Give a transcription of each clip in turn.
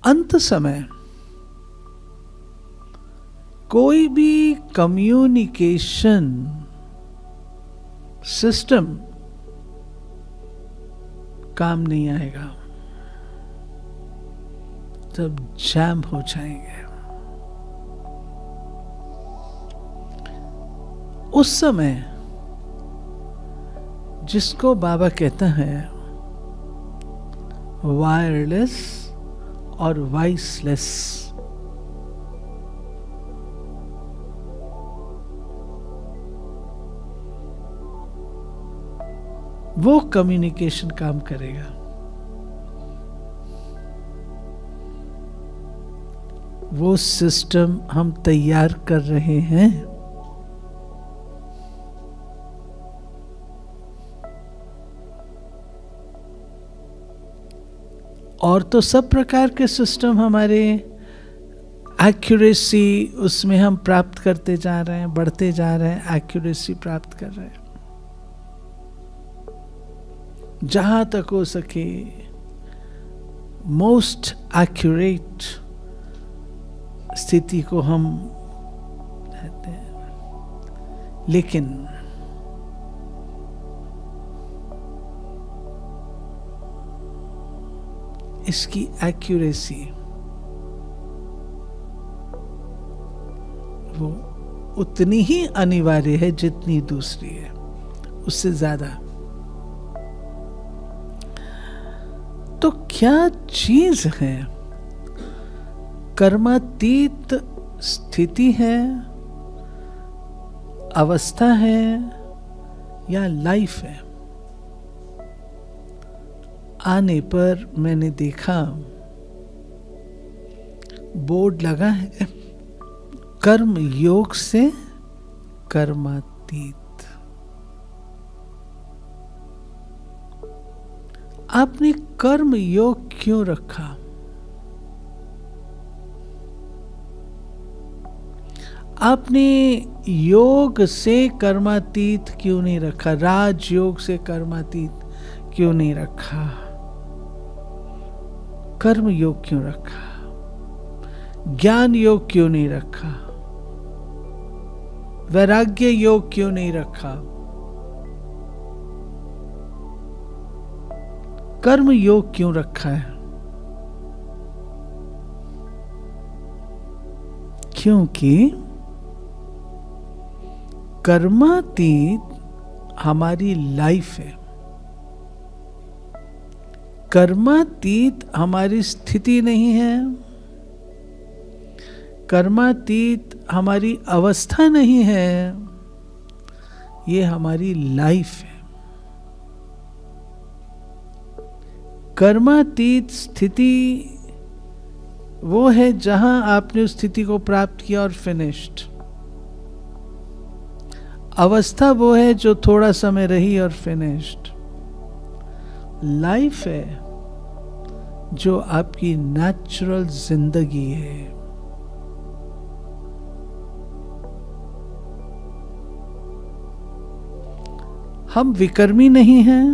अंत समय कोई भी कम्युनिकेशन सिस्टम काम नहीं आएगा, सब जैम हो जाएंगे। उस समय जिसको बाबा कहता है वायरलेस और वॉइसलेस, वो कम्युनिकेशन काम करेगा। वो सिस्टम हम तैयार कर रहे हैं। और तो सब प्रकार के सिस्टम हमारे एक्यूरेसी उसमें हम प्राप्त करते जा रहे हैं, बढ़ते जा रहे हैं, एक्यूरेसी प्राप्त कर रहे हैं। जहां तक हो सके मोस्ट एक्यूरेट स्थिति को हम रहते हैं, लेकिन इसकी एक्यूरेसी वो उतनी ही अनिवार्य है जितनी दूसरी है, उससे ज्यादा। तो क्या चीज है? कर्मातीत स्थिति है, अवस्था है, या लाइफ है? आने पर मैंने देखा बोर्ड लगा है, कर्म योग से कर्मातीत। आपने कर्म योग क्यों रखा? आपने योग से कर्मातीत क्यों नहीं रखा? राज योग से कर्मातीत क्यों नहीं रखा? कर्म योग क्यों रखा? ज्ञान योग क्यों नहीं रखा? वैराग्य योग क्यों नहीं रखा? कर्म योग क्यों रखा है? क्योंकि कर्मातीत हमारी लाइफ है, कर्मातीत हमारी स्थिति नहीं है, कर्मातीत हमारी अवस्था नहीं है, ये हमारी लाइफ है। कर्मातीत स्थिति वो है जहां आपने उस स्थिति को प्राप्त किया और फिनिश्ड। अवस्था वो है जो थोड़ा समय रही और फिनिश्ड। लाइफ है जो आपकी नेचुरल जिंदगी है। हम विकर्मी नहीं हैं,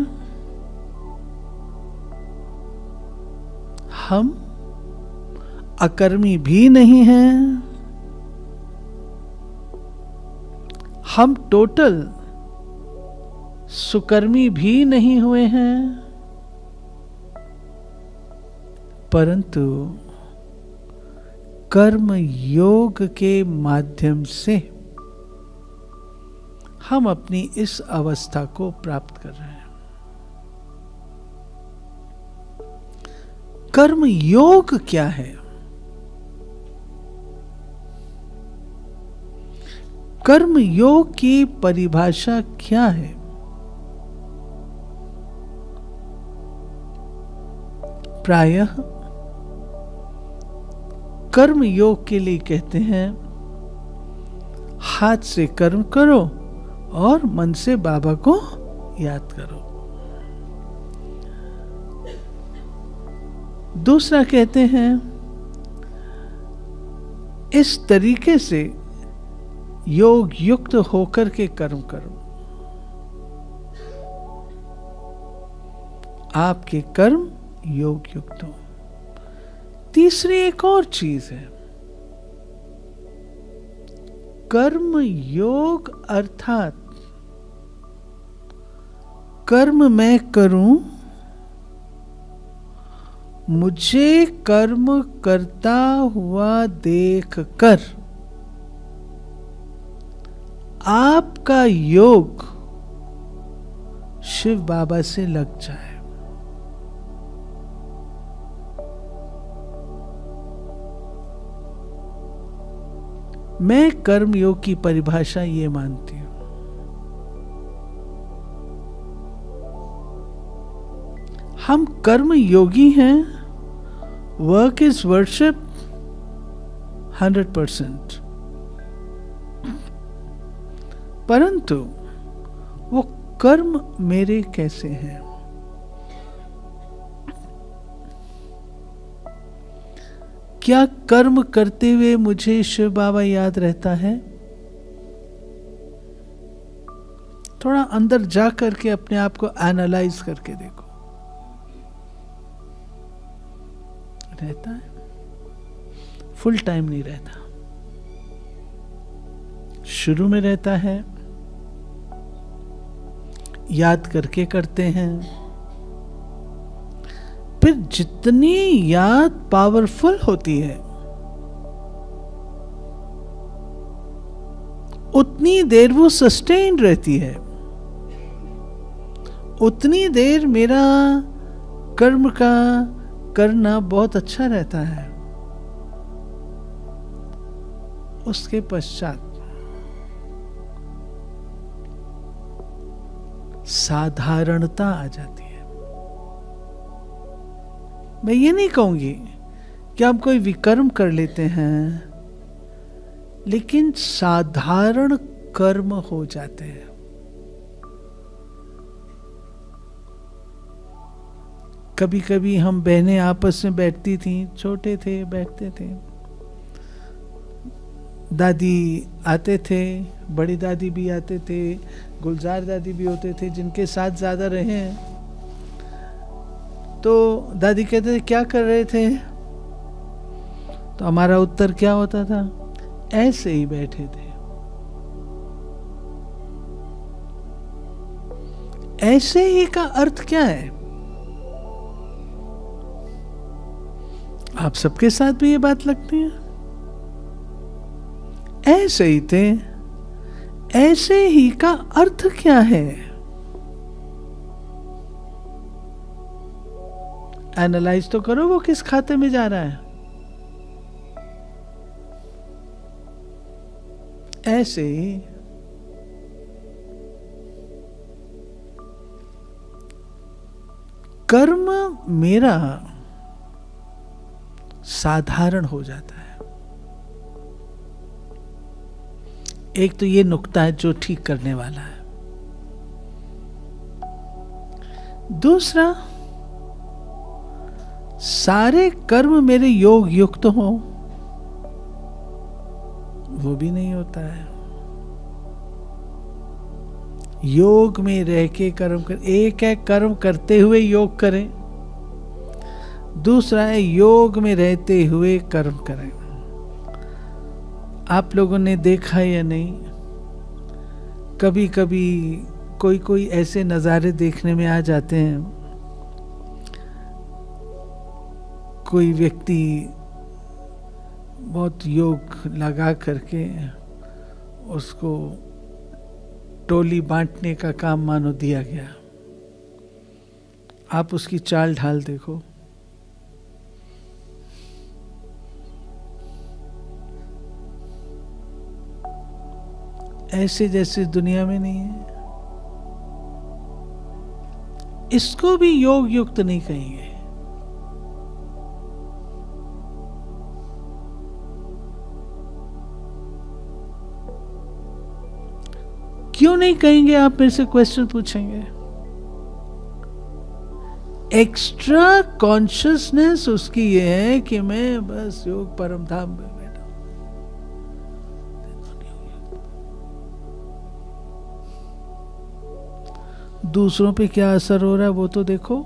हम अकर्मी भी नहीं हैं, हम टोटल सुकर्मी भी नहीं हुए हैं, परंतु कर्म योग के माध्यम से हम अपनी इस अवस्था को प्राप्त कर रहे हैं। कर्म योग क्या है? कर्म योग की परिभाषा क्या है? प्रायः कर्म योग के लिए कहते हैं हाथ से कर्म करो और मन से बाबा को याद करो। दूसरा कहते हैं इस तरीके से योग युक्त होकर के कर्म करो। आपके कर्म योग युक्त हो। तीसरी एक और चीज है, कर्म योग, अर्थात कर्म मैं करूं, मुझे कर्म करता हुआ देखकर आपका योग शिव बाबा से लग जाए। मैं कर्म योग की परिभाषा ये मानती हूं, हम कर्म योगी हैं, वर्क इज वर्शिप 100%, परंतु वो कर्म मेरे कैसे हैं? क्या कर्म करते हुए मुझे शिव बाबा याद रहता है? थोड़ा अंदर जा करके अपने आप को एनालाइज करके देखो, रहता है? फुल टाइम नहीं रहता, शुरू में रहता है, याद करके करते हैं, फिर जितनी याद पावरफुल होती है उतनी देर वो सस्टेन रहती है, उतनी देर मेरा कर्म का करना बहुत अच्छा रहता है। उसके पश्चात साधारणता आ जाती है। मैं ये नहीं कहूंगी कि आप कोई विकर्म कर लेते हैं, लेकिन साधारण कर्म हो जाते हैं। कभी कभी हम बहनें आपस में बैठती थीं, छोटे थे, बैठते थे, दादी आते थे, बड़ी दादी भी आते थे, गुलजार दादी भी होते थे, जिनके साथ ज्यादा रहे हैं। तो दादी कहते थे क्या कर रहे थे, तो हमारा उत्तर क्या होता था, ऐसे ही बैठे थे। ऐसे ही का अर्थ क्या है? आप सबके साथ भी ये बात लगती है? ऐसे ही थे, ऐसे ही का अर्थ क्या है? एनालाइज तो करो वो किस खाते में जा रहा है। ऐसे ही कर्म मेरा साधारण हो जाता है। एक तो ये नुक्ता है जो ठीक करने वाला है। दूसरा, सारे कर्म मेरे योग युक्त हो, वो भी नहीं होता है। योग में रह के कर्म कर, एक है कर्म करते हुए योग करें, दूसरा है योग में रहते हुए कर्म करें। आप लोगों ने देखा या नहीं, कभी कभी कोई कोई ऐसे नज़ारे देखने में आ जाते हैं, कोई व्यक्ति बहुत योग लगा करके उसको टोली बांटने का काम मानो दिया गया। आप उसकी चाल ढाल देखो, ऐसे जैसे दुनिया में नहीं है। इसको भी योग युक्त नहीं कहेंगे। क्यों नहीं कहेंगे? आप मेरे से क्वेश्चन पूछेंगे। एक्स्ट्रा कॉन्शियसनेस उसकी ये है कि मैं बस योग परम धाम में बैठा हूं। दूसरों पे क्या असर हो रहा है वो तो देखो।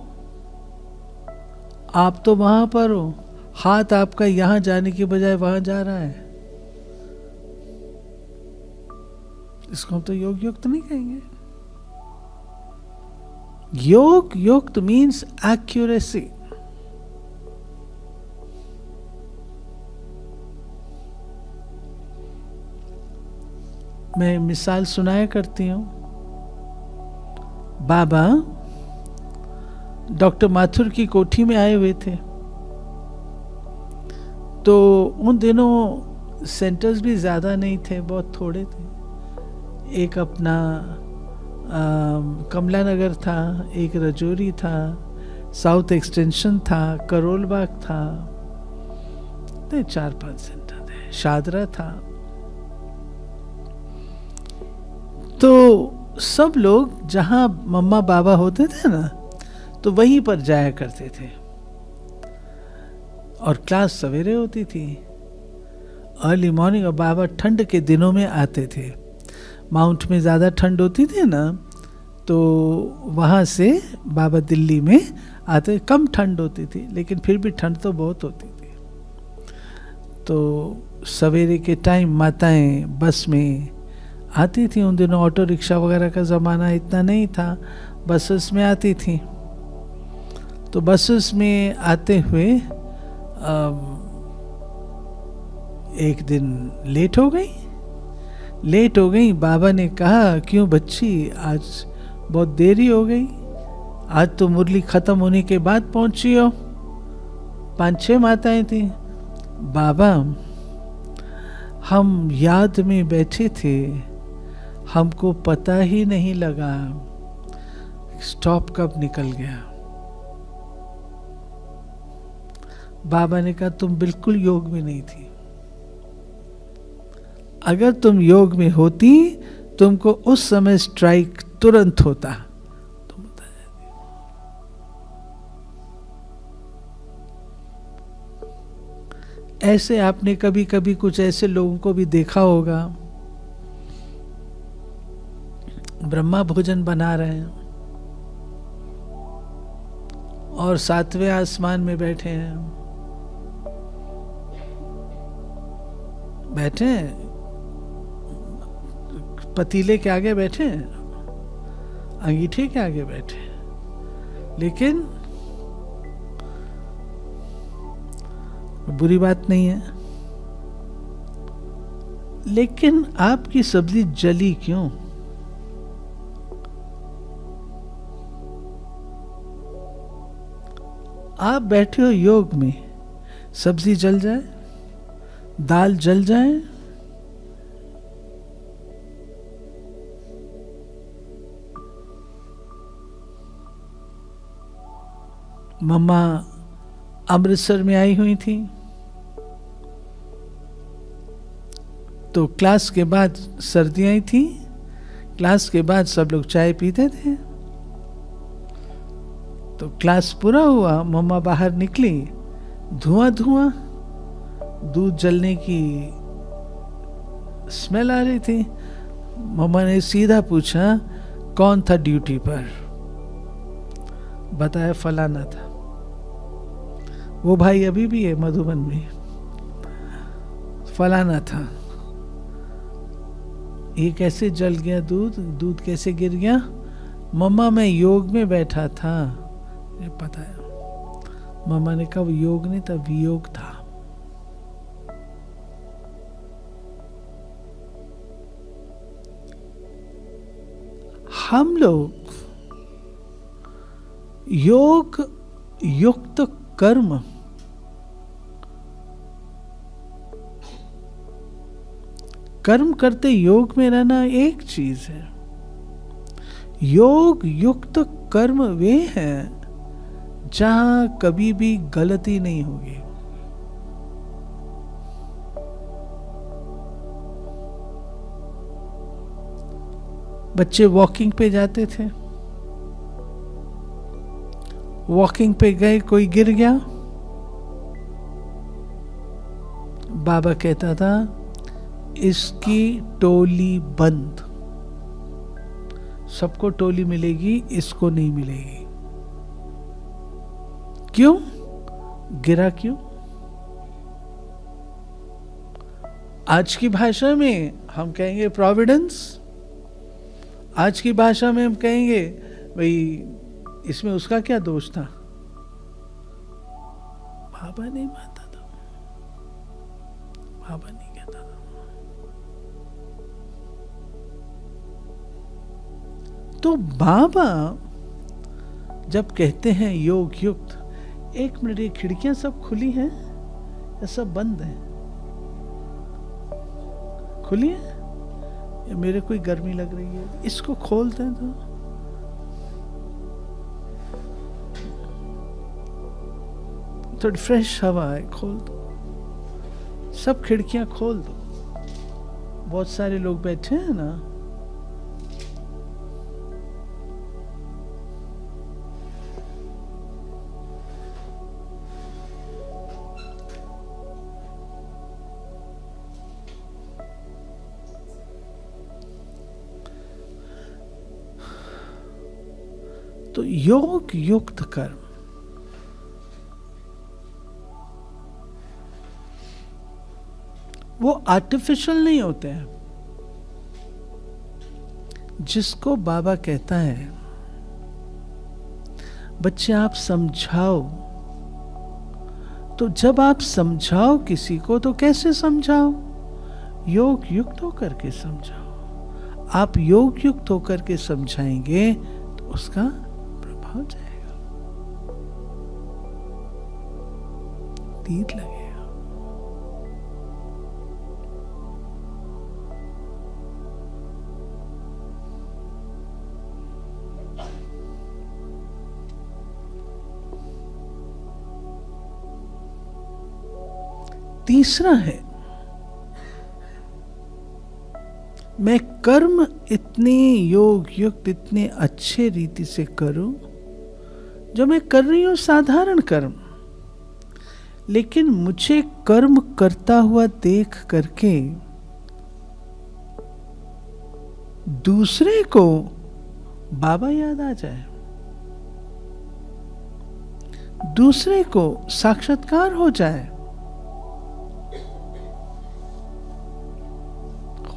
आप तो वहां पर हो, हाथ आपका यहां जाने के बजाय वहां जा रहा है, इसको हम तो योग युक्त नहीं कहेंगे। योग युक्त मीन्स एक्यूरेसी। मैं मिसाल सुनाया करती हूं। बाबा डॉक्टर माथुर की कोठी में आए हुए थे, तो उन दिनों सेंटर्स भी ज़्यादा नहीं थे, बहुत थोड़े थे। एक अपना कमला नगर था, एक रजौरी था, साउथ एक्सटेंशन था, करोल बाग था, तो 4-5 सेंटर थे, शादरा था। तो सब लोग जहाँ मम्मा बाबा होते थे ना, तो वहीं पर जाया करते थे, और क्लास सवेरे होती थी, अर्ली मॉर्निंग। और बाबा ठंड के दिनों में आते थे, माउंट में ज़्यादा ठंड होती थी ना, तो वहाँ से बाबा दिल्ली में आते। कम ठंड होती थी, लेकिन फिर भी ठंड तो बहुत होती थी। तो सवेरे के टाइम माताएं बस में आती थी। उन दिनों ऑटो रिक्शा वगैरह का ज़माना इतना नहीं था, बसेस में आती थी। तो बसेस में आते हुए एक दिन लेट हो गई। बाबा ने कहा, क्यों बच्ची, आज बहुत देरी हो गई, आज तो मुरली ख़त्म होने के बाद पहुंची हो। 5-6 माताएं थी। बाबा, हम याद में बैठे थे, हमको पता ही नहीं लगा स्टॉप कब निकल गया। बाबा ने कहा, तुम बिल्कुल योग में नहीं थी। अगर तुम योग में होती, तुमको उस समय स्ट्राइक तुरंत होता, तुम बता जाती। ऐसे आपने कभी कभी कुछ ऐसे लोगों को भी देखा होगा, ब्रह्मा भोजन बना रहे हैं और 7वें आसमान में बैठे हैं, पतीले के आगे बैठे हैं, अंगीठे के आगे बैठे, लेकिन बुरी बात नहीं है। लेकिन आपकी सब्जी जली क्यों? आप बैठे हो योग में, सब्जी जल जाए, दाल जल जाए, मम्मा अमृतसर में आई हुई थी, तो क्लास के बाद सर्दियां थी, क्लास के बाद सब लोग चाय पीते थे। तो क्लास पूरा हुआ, मम्मा बाहर निकली, धुआं दूध जलने की स्मेल आ रही थी। मम्मा ने सीधा पूछा, कौन था ड्यूटी पर? बताया फलाना था। वो भाई अभी भी है मधुबन में। फलाना था। ये कैसे जल गया दूध कैसे गिर गया? मम्मा मैं योग में बैठा था, ये पता है। मम्मा ने कहा योग नहीं था, वियोग था। हम लोग योग युक्त कर्म करते योग में रहना एक चीज है। योग युक्त कर्म वे हैं जहां कभी भी गलती नहीं होगी। बच्चे वॉकिंग पे जाते थे, वॉकिंग पे गए, कोई गिर गया, बाबा कहता था इसकी टोली बंद, सबको टोली मिलेगी, इसको नहीं मिलेगी। क्यों गिरा? क्यों? आज की भाषा में हम कहेंगे प्रोविडेंस, आज की भाषा में हम कहेंगे भाई इसमें उसका क्या दोष था, बाबा नहीं मानता था, बाबा नहीं कहता था। तो बाबा जब कहते हैं योग युक्त, एक मिनट, ये खिड़कियां सब खुली हैं या सब बंद हैं? खुली है या मेरे कोई गर्मी लग रही है? इसको खोलते हैं तो थोड़ी फ्रेश हवा है, खोल दो, सब खिड़कियां खोल दो। बहुत सारे लोग बैठे हैं ना, तो योग युक्त कर्म, वो आर्टिफिशियल नहीं होते हैं। जिसको बाबा कहता है बच्चे आप समझाओ, तो जब आप समझाओ किसी को तो कैसे समझाओ? योग युक्त होकर के समझाओ। आप योग युक्त होकर के समझाएंगे तो उसका प्रभाव जाएगा, तीर लगेगा। तीसरा है, मैं कर्म इतने योग युक्त, इतने अच्छे रीति से करूं, जो मैं कर रही हूं साधारण कर्म, लेकिन मुझे कर्म करता हुआ देख करके दूसरे को बाबा याद आ जाए, दूसरे को साक्षात्कार हो जाए।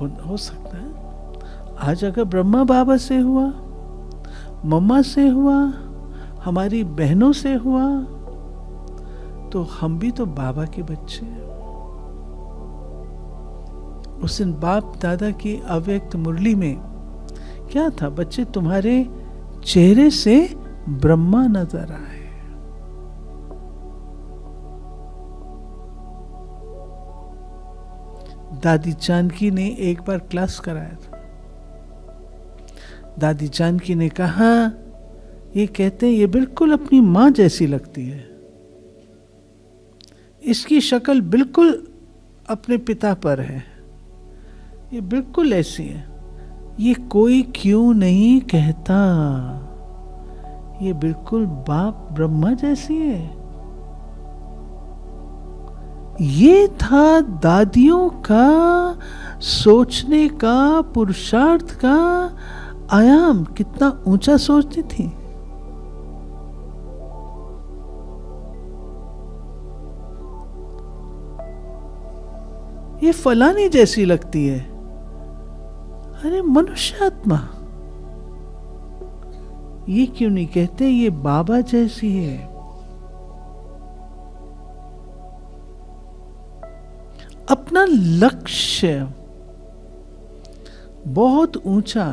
हो सकता है आज अगर ब्रह्मा बाबा से हुआ, मम्मा से हुआ, हमारी बहनों से हुआ, तो हम भी तो बाबा के बच्चे हैं। उस दिन बाप दादा की अव्यक्त मुरली में क्या था? बच्चे तुम्हारे चेहरे से ब्रह्मा नजर आए। दादी जानकी ने एक बार क्लास कराया था। दादी जानकी ने कहा, ये कहते हैं ये बिल्कुल अपनी मां जैसी लगती है, इसकी शक्ल बिल्कुल अपने पिता पर है, ये बिल्कुल ऐसी है, ये कोई क्यों नहीं कहता, ये बिल्कुल बाप ब्रह्मा जैसी है। ये था दादियों का सोचने का, पुरुषार्थ का आयाम, कितना ऊंचा सोचती थी। ये फलानी जैसी लगती है, अरे मनुष्य आत्मा, ये क्यों नहीं कहते ये बाबा जैसी है। अपना लक्ष्य बहुत ऊंचा,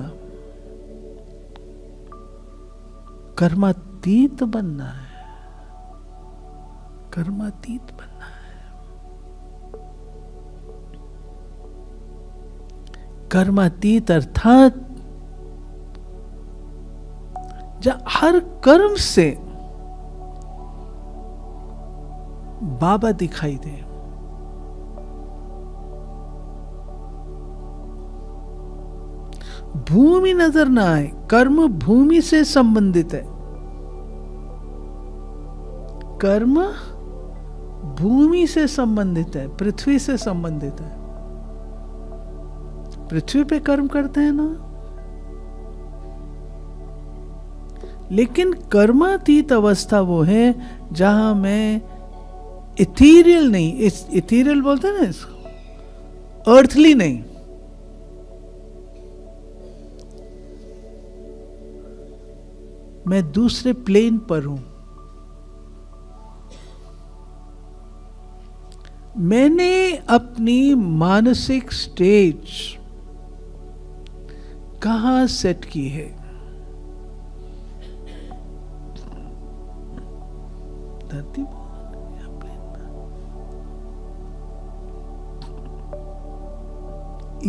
कर्मातीत बनना है, कर्मातीत बनना है। कर्मातीत अर्थात जब हर कर्म से बाबा दिखाई दे। भूमि नजर ना आए, कर्म भूमि से संबंधित है, कर्म भूमि से संबंधित है, पृथ्वी से संबंधित है। पृथ्वी पे कर्म करते हैं ना, लेकिन कर्मातीत अवस्था वो है जहां मैं इथीरियल नहीं, इस इथीरियल बोलते हैं ना इसको, अर्थली नहीं। मैं दूसरे प्लेन पर हूं। मैंने अपनी मानसिक स्टेज कहां सेट की है? धरती या प्लेन पर?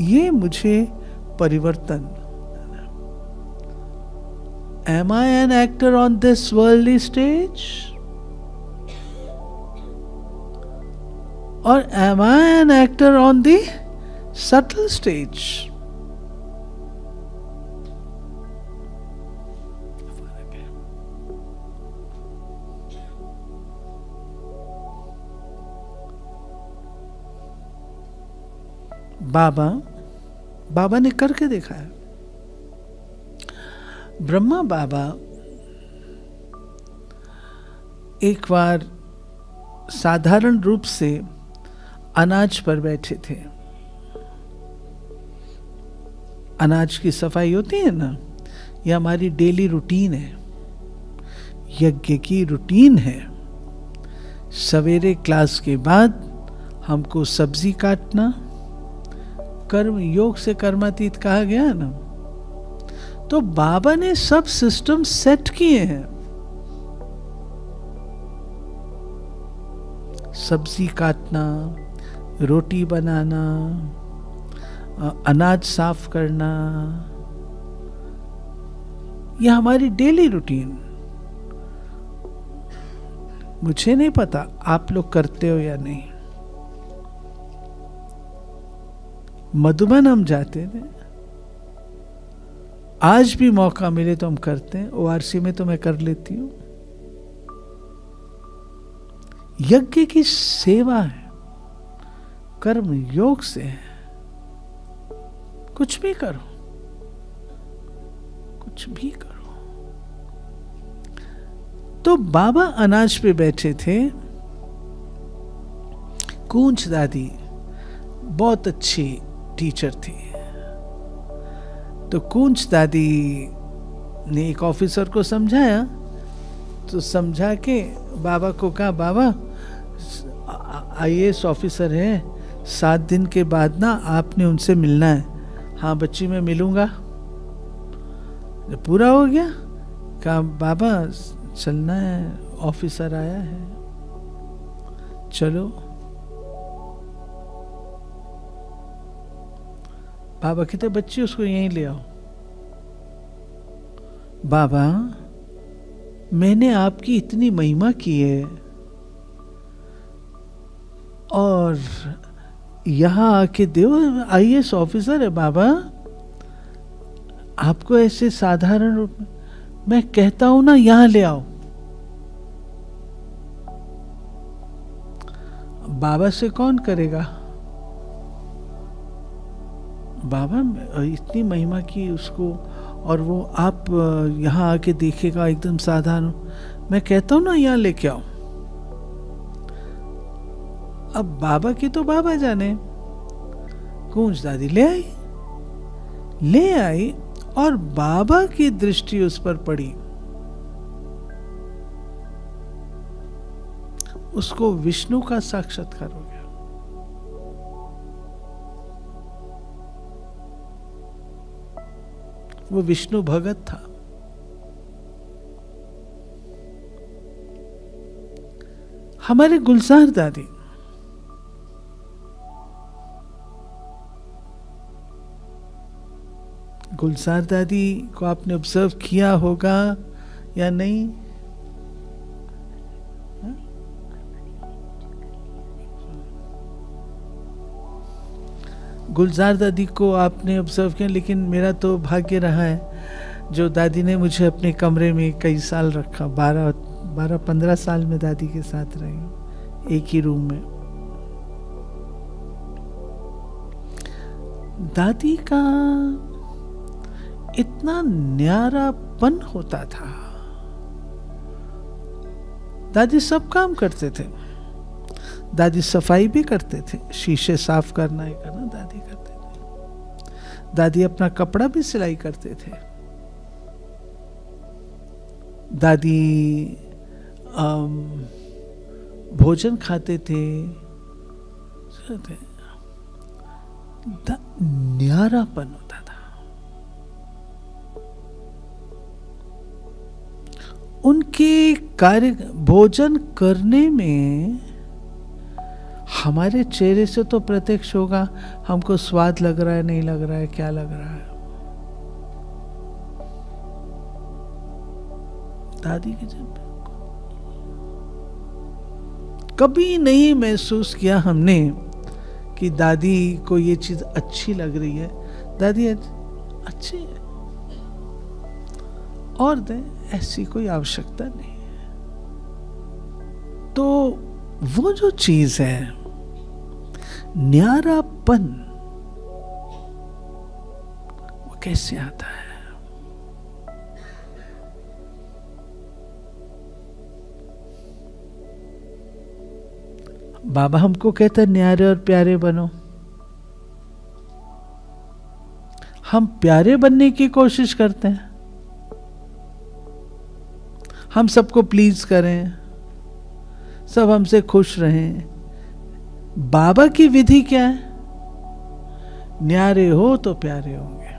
ये मुझे परिवर्तन। Am I an actor on this worldly stage? Or am I an actor on the subtle stage? बाबा ने करके देखा है। ब्रह्मा बाबा एक बार साधारण रूप से अनाज पर बैठे थे। अनाज की सफाई होती है ना, यह हमारी डेली रूटीन है, यज्ञ की रूटीन है। सवेरे क्लास के बाद हमको सब्जी काटना, कर्म योग से कर्मातीत कहा गया है ना। तो बाबा ने सब सिस्टम सेट किए हैं। सब्जी काटना, रोटी बनाना, अनाज साफ करना, यह हमारी डेली रूटीन। मुझे नहीं पता आप लोग करते हो या नहीं। मधुबन हम जाते थे, आज भी मौका मिले तो हम करते हैं। ओआरसी में तो मैं कर लेती हूं। यज्ञ की सेवा है, कर्म योग से है। कुछ भी करो, कुछ भी करो। तो बाबा अनाज पे बैठे थे। कूंज दादी बहुत अच्छी टीचर थी। तो कूंज दादी ने एक ऑफिसर को समझाया, तो समझा के बाबा को कहा, बाबा आईएएस ऑफिसर है, 7 दिन के बाद ना आपने उनसे मिलना है। हाँ बच्ची मैं मिलूंगा। जब पूरा हो गया, कहा बाबा चलना है, ऑफिसर आया है, चलो। बाबा कहते बच्ची उसको यहीं ले आओ। बाबा मैंने आपकी इतनी महिमा की है और यहां आके देव आईएएस ऑफिसर है बाबा, आपको ऐसे साधारण रूप में मैं कहता हूं ना यहां ले आओ। बाबा से कौन करेगा? बाबा इतनी महिमा की उसको, और वो आप यहाँ आके देखेगा एकदम साधारण। मैं कहता हूं ना यहाँ लेके आओ। अब बाबा की तो बाबा जाने। कूंज दादी ले आई और बाबा की दृष्टि उस पर पड़ी। उसको विष्णु का साक्षात्कार हो गया। वो विष्णु भगत था। हमारे गुलजार दादी को आपने ऑब्जर्व किया होगा या नहीं? गुलजार दादी को आपने ऑब्जर्व किया, लेकिन मेरा तो भाग्य रहा है जो दादी ने मुझे अपने कमरे में कई साल रखा। 12-15 साल में दादी के साथ रही, एक ही रूम में। दादी का इतना न्यारापन होता था। दादी सब काम करते थे। दादी सफाई भी करते थे, शीशे साफ करना ही करना दादी करते थे। दादी अपना कपड़ा भी सिलाई करते थे। दादी भोजन खाते थे। न्यारापन होता था। उनके कार्य भोजन करने में हमारे चेहरे से तो प्रत्यक्ष होगा हमको स्वाद लग रहा है, नहीं लग रहा है, क्या लग रहा है। दादी के जब कभी नहीं महसूस किया हमने कि दादी को ये चीज अच्छी लग रही है, दादी अच्छी है और दे, ऐसी कोई आवश्यकता नहीं है। तो वो जो चीज है न्यारापन, वो कैसे आता है? बाबा हमको कहते हैं न्यारे और प्यारे बनो। हम प्यारे बनने की कोशिश करते हैं, हम सबको प्लीज करें, सब हमसे खुश रहें। बाबा की विधि क्या है? न्यारे हो तो प्यारे होंगे।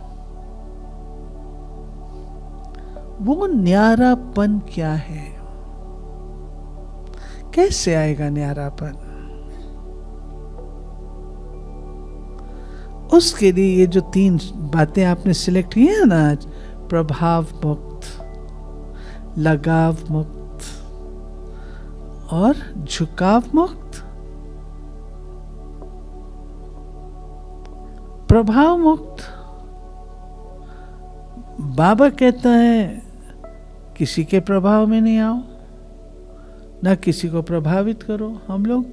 वो न्यारापन क्या है? कैसे आएगा न्यारापन? उसके लिए ये जो 3 बातें आपने सिलेक्ट की है ना आज, प्रभाव मुक्त, लगाव मुक्त और झुकाव मुक्त। प्रभाव मुक्त, बाबा कहता है किसी के प्रभाव में नहीं आओ, ना किसी को प्रभावित करो। हम लोग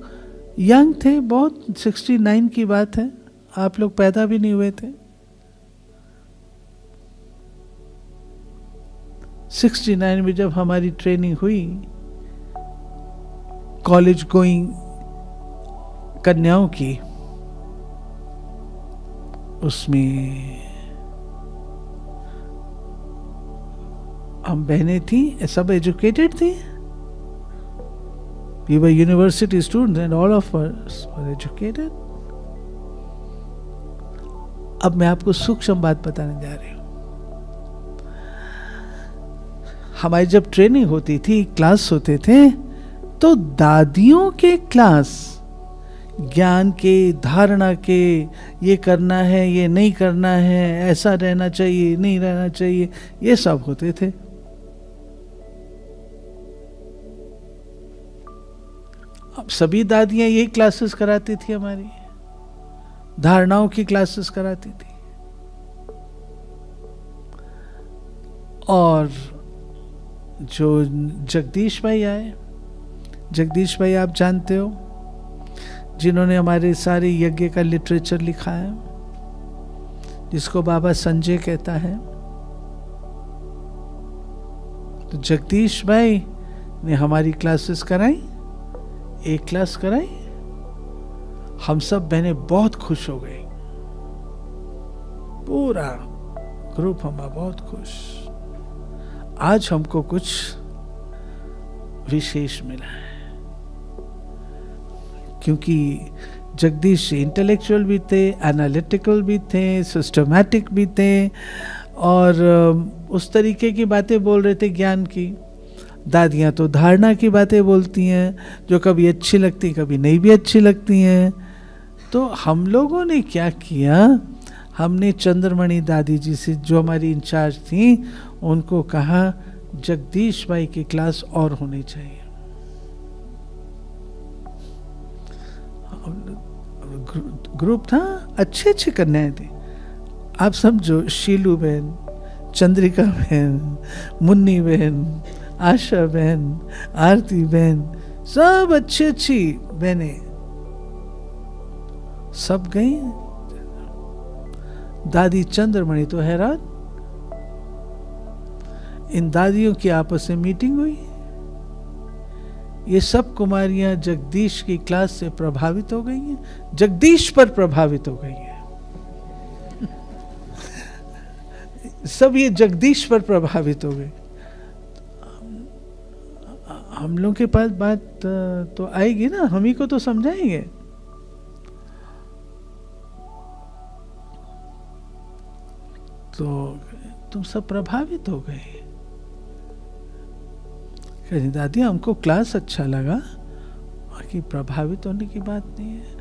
यंग थे बहुत, 69 की बात है, आप लोग पैदा भी नहीं हुए थे। 69 में जब हमारी ट्रेनिंग हुई कॉलेज गोइंग कन्याओं की, उसमें हम बहनें थी, सब एजुकेटेड थी। We were university students and all of us were educated. अब मैं आपको सूक्ष्म बात बताने जा रही हूं। हमारी जब ट्रेनिंग होती थी, क्लास होते थे, तो दादियों के क्लास ज्ञान के, धारणा के, ये करना है, ये नहीं करना है, ऐसा रहना चाहिए, नहीं रहना चाहिए, ये सब होते थे। अब सभी दादियां यही क्लासेस कराती थी, हमारी धारणाओं की क्लासेस कराती थी। और जो जगदीश भाई आए, जगदीश भाई आप जानते हो, जिन्होंने हमारे सारे यज्ञ का लिटरेचर लिखा है, जिसको बाबा संजय कहता है। तो जगदीश भाई ने हमारी क्लासेस कराई, एक क्लास कराई, हम सब बहनें बहुत खुश हो गई, पूरा ग्रुप हमारा बहुत खुश। आज हमको कुछ विशेष मिला है, क्योंकि जगदीश इंटेलेक्चुअल भी थे, एनालिटिकल भी थे, सिस्टमैटिक भी थे, और उस तरीके की बातें बोल रहे थे ज्ञान की। दादियाँ तो धारणा की बातें बोलती हैं, जो कभी अच्छी लगती, कभी नहीं भी अच्छी लगती हैं। तो हम लोगों ने क्या किया, हमने चंद्रमणि दादी जी से, जो हमारी इंचार्ज थी, उनको कहा जगदीश भाई की क्लास और होनी चाहिए। ग्रुप था, अच्छे अच्छे कन्याएं थी। आप समझो, शीलू बहन, चंद्रिका बहन, मुन्नी बहन, आशा बहन, आरती बहन, सब अच्छी अच्छी बहनें, सब गई। दादी चंद्रमणि तो हैरान। इन दादियों की आपस में मीटिंग हुई ये सब कुमारियां जगदीश की क्लास से प्रभावित हो गई हैं, जगदीश पर प्रभावित हो गई हैं। सब ये जगदीश पर प्रभावित हो गए। हम लोग के पास बात तो आएगी ना, हम ही को तो समझाएंगे। तो तुम सब प्रभावित हो गए। कहती दादी हमको क्लास अच्छा लगा, बाकी प्रभावित होने की बात नहीं है।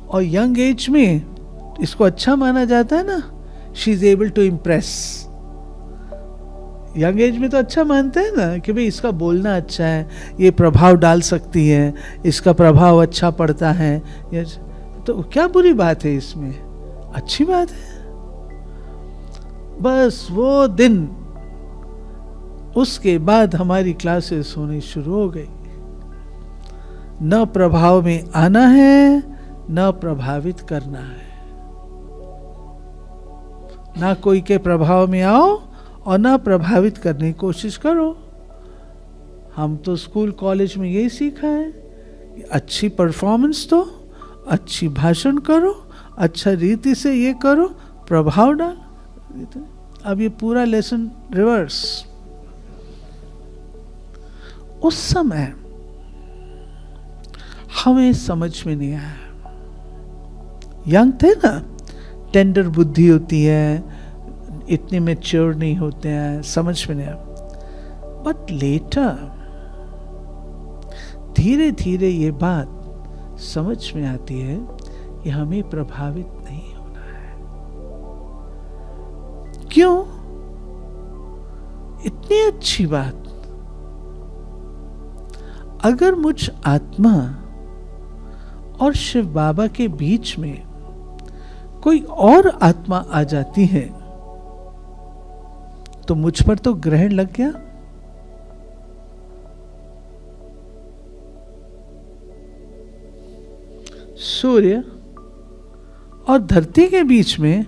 और यंग एज में इसको अच्छा माना जाता है ना, she is able to impress. Young age में तो अच्छा मानते हैं ना कि भाई इसका बोलना अच्छा है, ये प्रभाव डाल सकती है, इसका प्रभाव अच्छा पड़ता है, तो क्या बुरी बात है इसमें? अच्छी बात है। बस वो दिन, उसके बाद हमारी क्लासेस होनी शुरू हो गई। न प्रभाव में आना है, न प्रभावित करना है। ना कोई के प्रभाव में आओ और ना प्रभावित करने की कोशिश करो। हम तो स्कूल कॉलेज में यही सीखा है, अच्छी परफॉर्मेंस दो, अच्छी भाषण करो, अच्छा रीति से ये करो, प्रभाव डाल। अब ये पूरा लेसन रिवर्स। उस समय हमें समझ में नहीं आया, यंग थे ना, टेंडर बुद्धि होती है, इतने मैच्योर नहीं होते हैं, समझ में नहीं आया। बट लेटर धीरे धीरे ये बात समझ में आती है कि हमें प्रभावित नहीं होना है। क्यों? इतनी अच्छी बात, अगर मुझ आत्मा और शिव बाबा के बीच में कोई और आत्मा आ जाती है तो मुझ पर तो ग्रहण लग गया। सूर्य और धरती के बीच में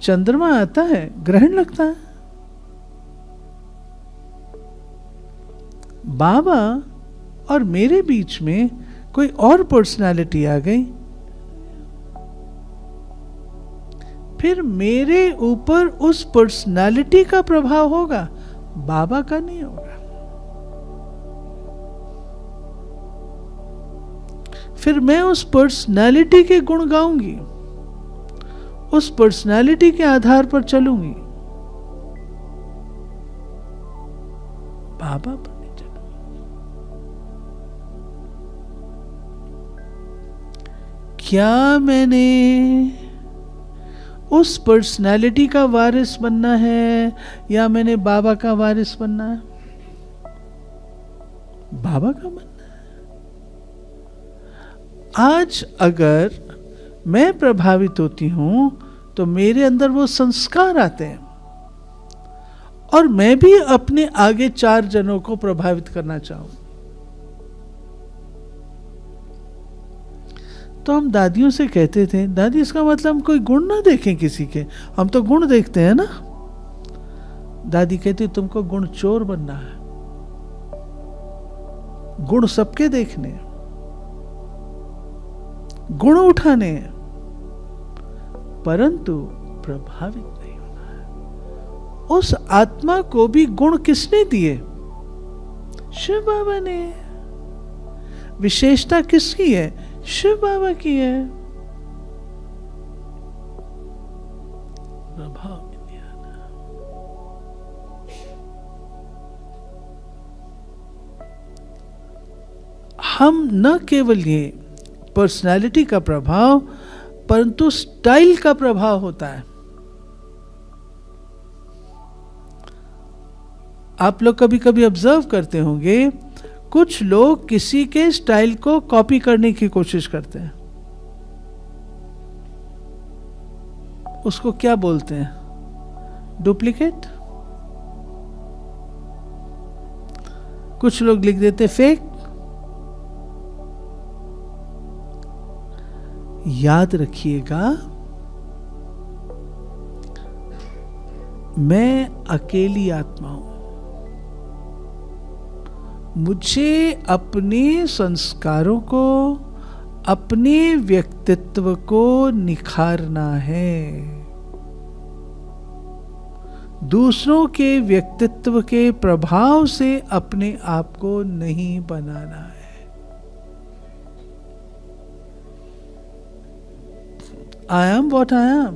चंद्रमा आता है, ग्रहण लगता है। बाबा और मेरे बीच में कोई और पर्सनालिटी आ गई, फिर मेरे ऊपर उस पर्सनालिटी का प्रभाव होगा, बाबा का नहीं होगा। फिर मैं उस पर्सनालिटी के गुण गाऊंगी, उस पर्सनालिटी के आधार पर चलूंगी, बाबा पर नहीं चलूंगी। क्या मैंने उस पर्सनालिटी का वारिस बनना है या मैंने बाबा का वारिस बनना है? बाबा का बनना है। आज अगर मैं प्रभावित होती हूं तो मेरे अंदर वो संस्कार आते हैं और मैं भी अपने आगे 4 जनों को प्रभावित करना चाहूं। तो हम दादियों से कहते थे, दादी इसका मतलब हम कोई गुण ना देखें किसी के, हम तो गुण देखते हैं ना। दादी कहती तुमको गुण चोर बनना है, गुण सबके देखने, गुण उठाने, परंतु प्रभावित नहीं होना है। उस आत्मा को भी गुण किसने दिए? शिव बाबा ने। विशेषता किसकी है? शिव बाबा की है। प्रभाव नहीं आना। हम न केवल ये पर्सनालिटी का प्रभाव, परंतु स्टाइल का प्रभाव होता है। आप लोग कभी कभी ऑब्जर्व करते होंगे, कुछ लोग किसी के स्टाइल को कॉपी करने की कोशिश करते हैं। उसको क्या बोलते हैं? डुप्लीकेट। कुछ लोग लिख देते फेक। याद रखिएगा, मैं अकेली आत्मा हूं। मुझे अपने संस्कारों को, अपने व्यक्तित्व को निखारना है। दूसरों के व्यक्तित्व के प्रभाव से अपने आप को नहीं बनाना है। I am what I am।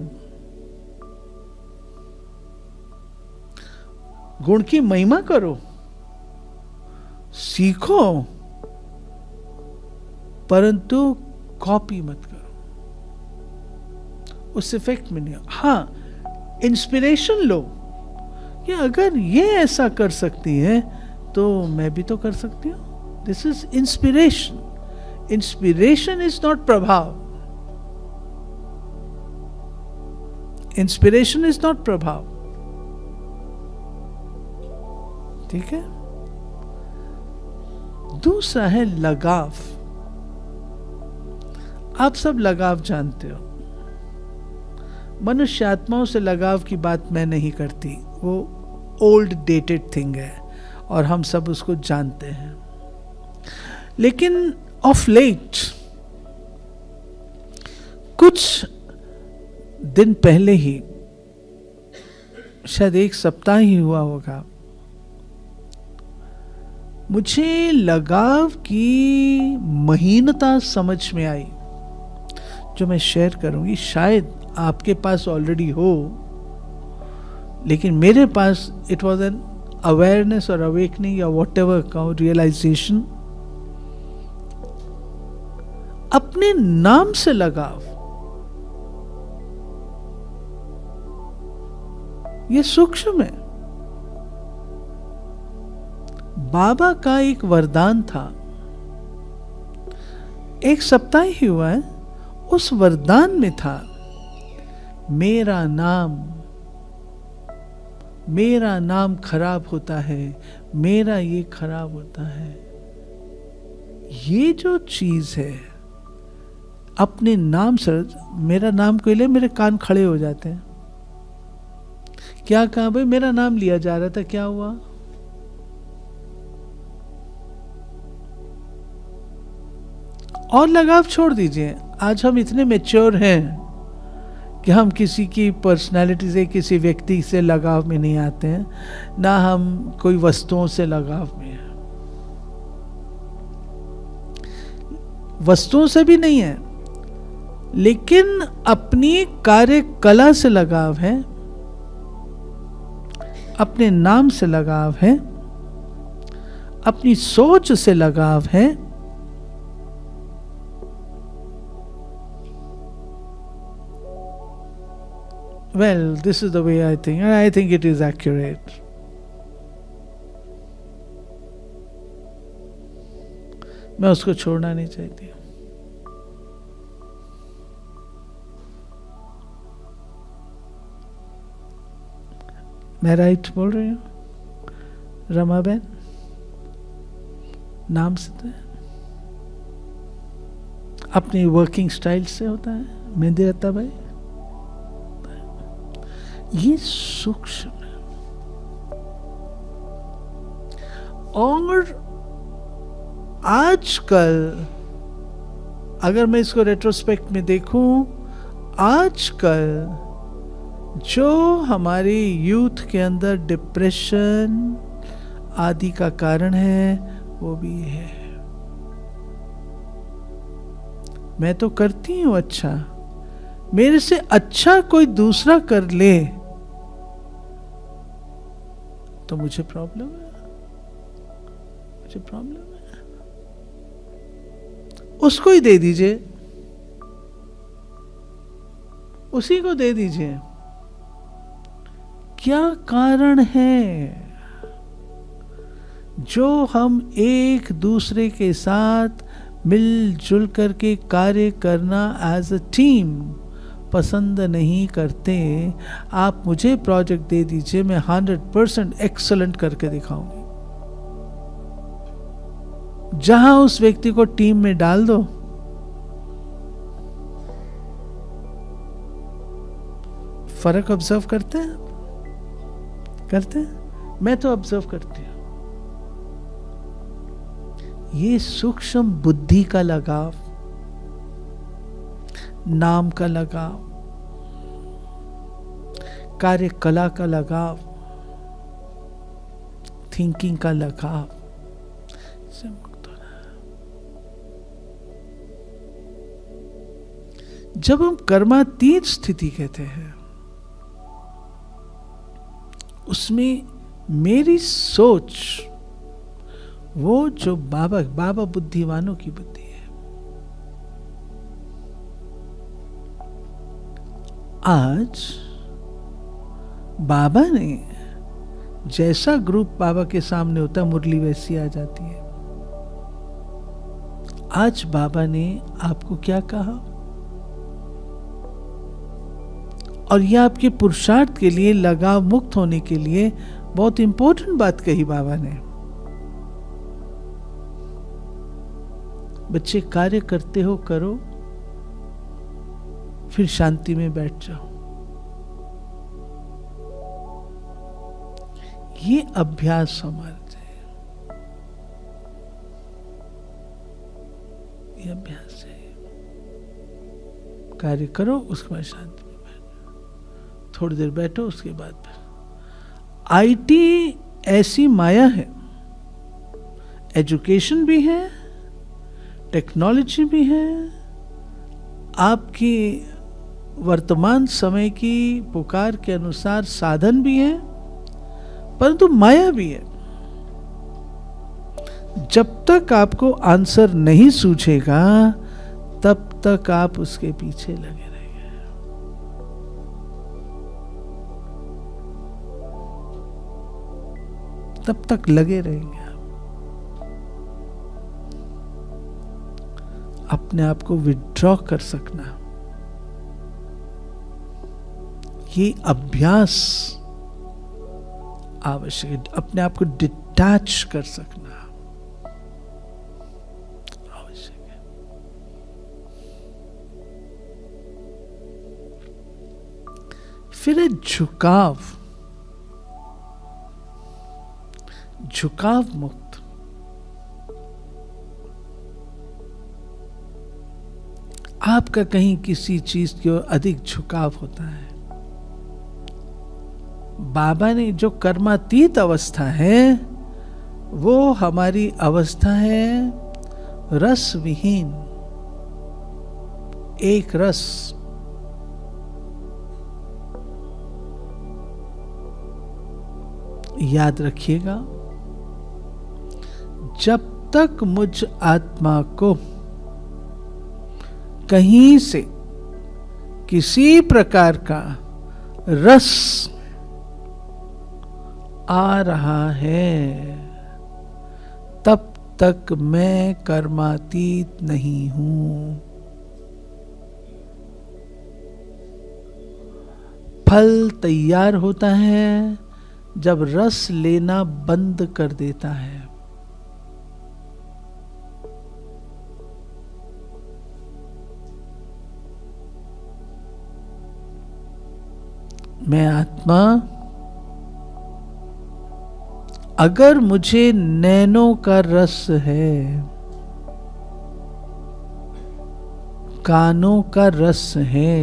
गुण की महिमा करो, सीखो, परंतु कॉपी मत करो, उस इफेक्ट में नहीं। हाँ, इंस्पिरेशन लो कि अगर ये ऐसा कर सकती है तो मैं भी तो कर सकती हूं। This is inspiration. Inspiration is not प्रभाव। इंस्पिरेशन इज नॉट प्रभाव। ठीक है। दूसरा है लगाव। आप सब लगाव जानते हो। मनुष्य आत्माओं से लगाव की बात मैं नहीं करती, वो ओल्ड डेटेड थिंग है और हम सब उसको जानते हैं। लेकिन ऑफ लेट, कुछ दिन पहले ही, शायद एक सप्ताह ही हुआ होगा, मुझे लगाव की महीनता समझ में आई, जो मैं शेयर करूंगी। शायद आपके पास ऑलरेडी हो, लेकिन मेरे पास इट वॉज एन अवेयरनेस और अवेकनिंग या वॉट एवर का रियलाइजेशन। अपने नाम से लगाव, ये सूक्ष्म है। बाबा का एक वरदान था, एक सप्ताह ही हुआ है, उस वरदान में था मेरा नाम खराब होता है, मेरा ये खराब होता है। ये जो चीज है, अपने नाम से, मेरा नाम को ले, मेरे कान खड़े हो जाते हैं। क्या कहा भाई, मेरा नाम लिया जा रहा था, क्या हुआ? और लगाव छोड़ दीजिए। आज हम इतने मैच्योर हैं कि हम किसी की पर्सनालिटी से, किसी व्यक्ति से लगाव में नहीं आते हैं, ना हम कोई वस्तुओं से लगाव में हैं। वस्तुओं से भी नहीं है, लेकिन अपनी कार्यकला से लगाव है, अपने नाम से लगाव है, अपनी सोच से लगाव है। Well, this is the way I think, and I think it is accurate. मैं उसको छोड़ना नहीं चाहती। मैं राइट बोल रही हूँ रमा बहन? नाम से तो है, अपनी वर्किंग स्टाइल से होता है। मेहंदी रत्ता भाई, ये सूक्ष्म है। और आजकल अगर मैं इसको रेट्रोस्पेक्ट में देखूं, आजकल जो हमारी यूथ के अंदर डिप्रेशन आदि का कारण है, वो भी है। मैं तो करती हूं अच्छा, मेरे से अच्छा कोई दूसरा कर ले तो मुझे प्रॉब्लम है, मुझे प्रॉब्लम है। उसको ही दे दीजिए, उसी को दे दीजिए। क्या कारण है जो हम एक दूसरे के साथ मिलजुल करके कार्य करना एज अ टीम पसंद नहीं करते? आप मुझे प्रोजेक्ट दे दीजिए, मैं 100% एक्सलेंट करके दिखाऊंगी। जहां उस व्यक्ति को टीम में डाल दो, फर्क ऑब्जर्व करते हैं? करते हैं? मैं तो ऑब्जर्व करती हूं। ये सूक्ष्म बुद्धि का लगाव, नाम का लगाव, कार्यकला का लगाव, थिंकिंग का लगाव से मुक्त होना। जब हम कर्मातीत स्थिति कहते हैं, उसमें मेरी सोच, वो जो बाबा बुद्धिवानों की बुद्धि है। आज बाबा ने जैसा ग्रुप बाबा के सामने होता, मुरली वैसी आ जाती है। आज बाबा ने आपको क्या कहा, और यह आपके पुरुषार्थ के लिए, लगाव मुक्त होने के लिए बहुत इंपॉर्टेंट बात कही बाबा ने। बच्चे, कार्य करते हो करो, फिर शांति में बैठ जाओ। ये अभ्यास हमारे है, ये अभ्यास है। कार्य करो, उसके बाद शांति में बैठो, थोड़ी देर बैठो, उसके बाद आईटी ऐसी माया है, एजुकेशन भी है, टेक्नोलॉजी भी है, आपकी वर्तमान समय की पुकार के अनुसार साधन भी है, परंतु माया भी है। जब तक आपको आंसर नहीं सूझेगा, तब तक आप उसके पीछे लगे रहेंगे। तब तक लगे रहेंगे। अपने आप को विड्रॉ कर सकना, ये अभ्यास आवश्यक है। अपने आप को डिटैच कर सकना आवश्यक है। फिर है झुकाव, झुकाव मुक्त। आपका कहीं किसी चीज की ओर अधिक झुकाव होता है। बाबा ने जो कर्मातीत अवस्था है, वो हमारी अवस्था है रस विहीन, एक रस। याद रखिएगा, जब तक मुझ आत्मा को कहीं से किसी प्रकार का रस आ रहा है, तब तक मैं कर्मातीत नहीं हूं। फल तैयार होता है जब रस लेना बंद कर देता है। मैं आत्मा, अगर मुझे नैनों का रस है, कानों का रस है,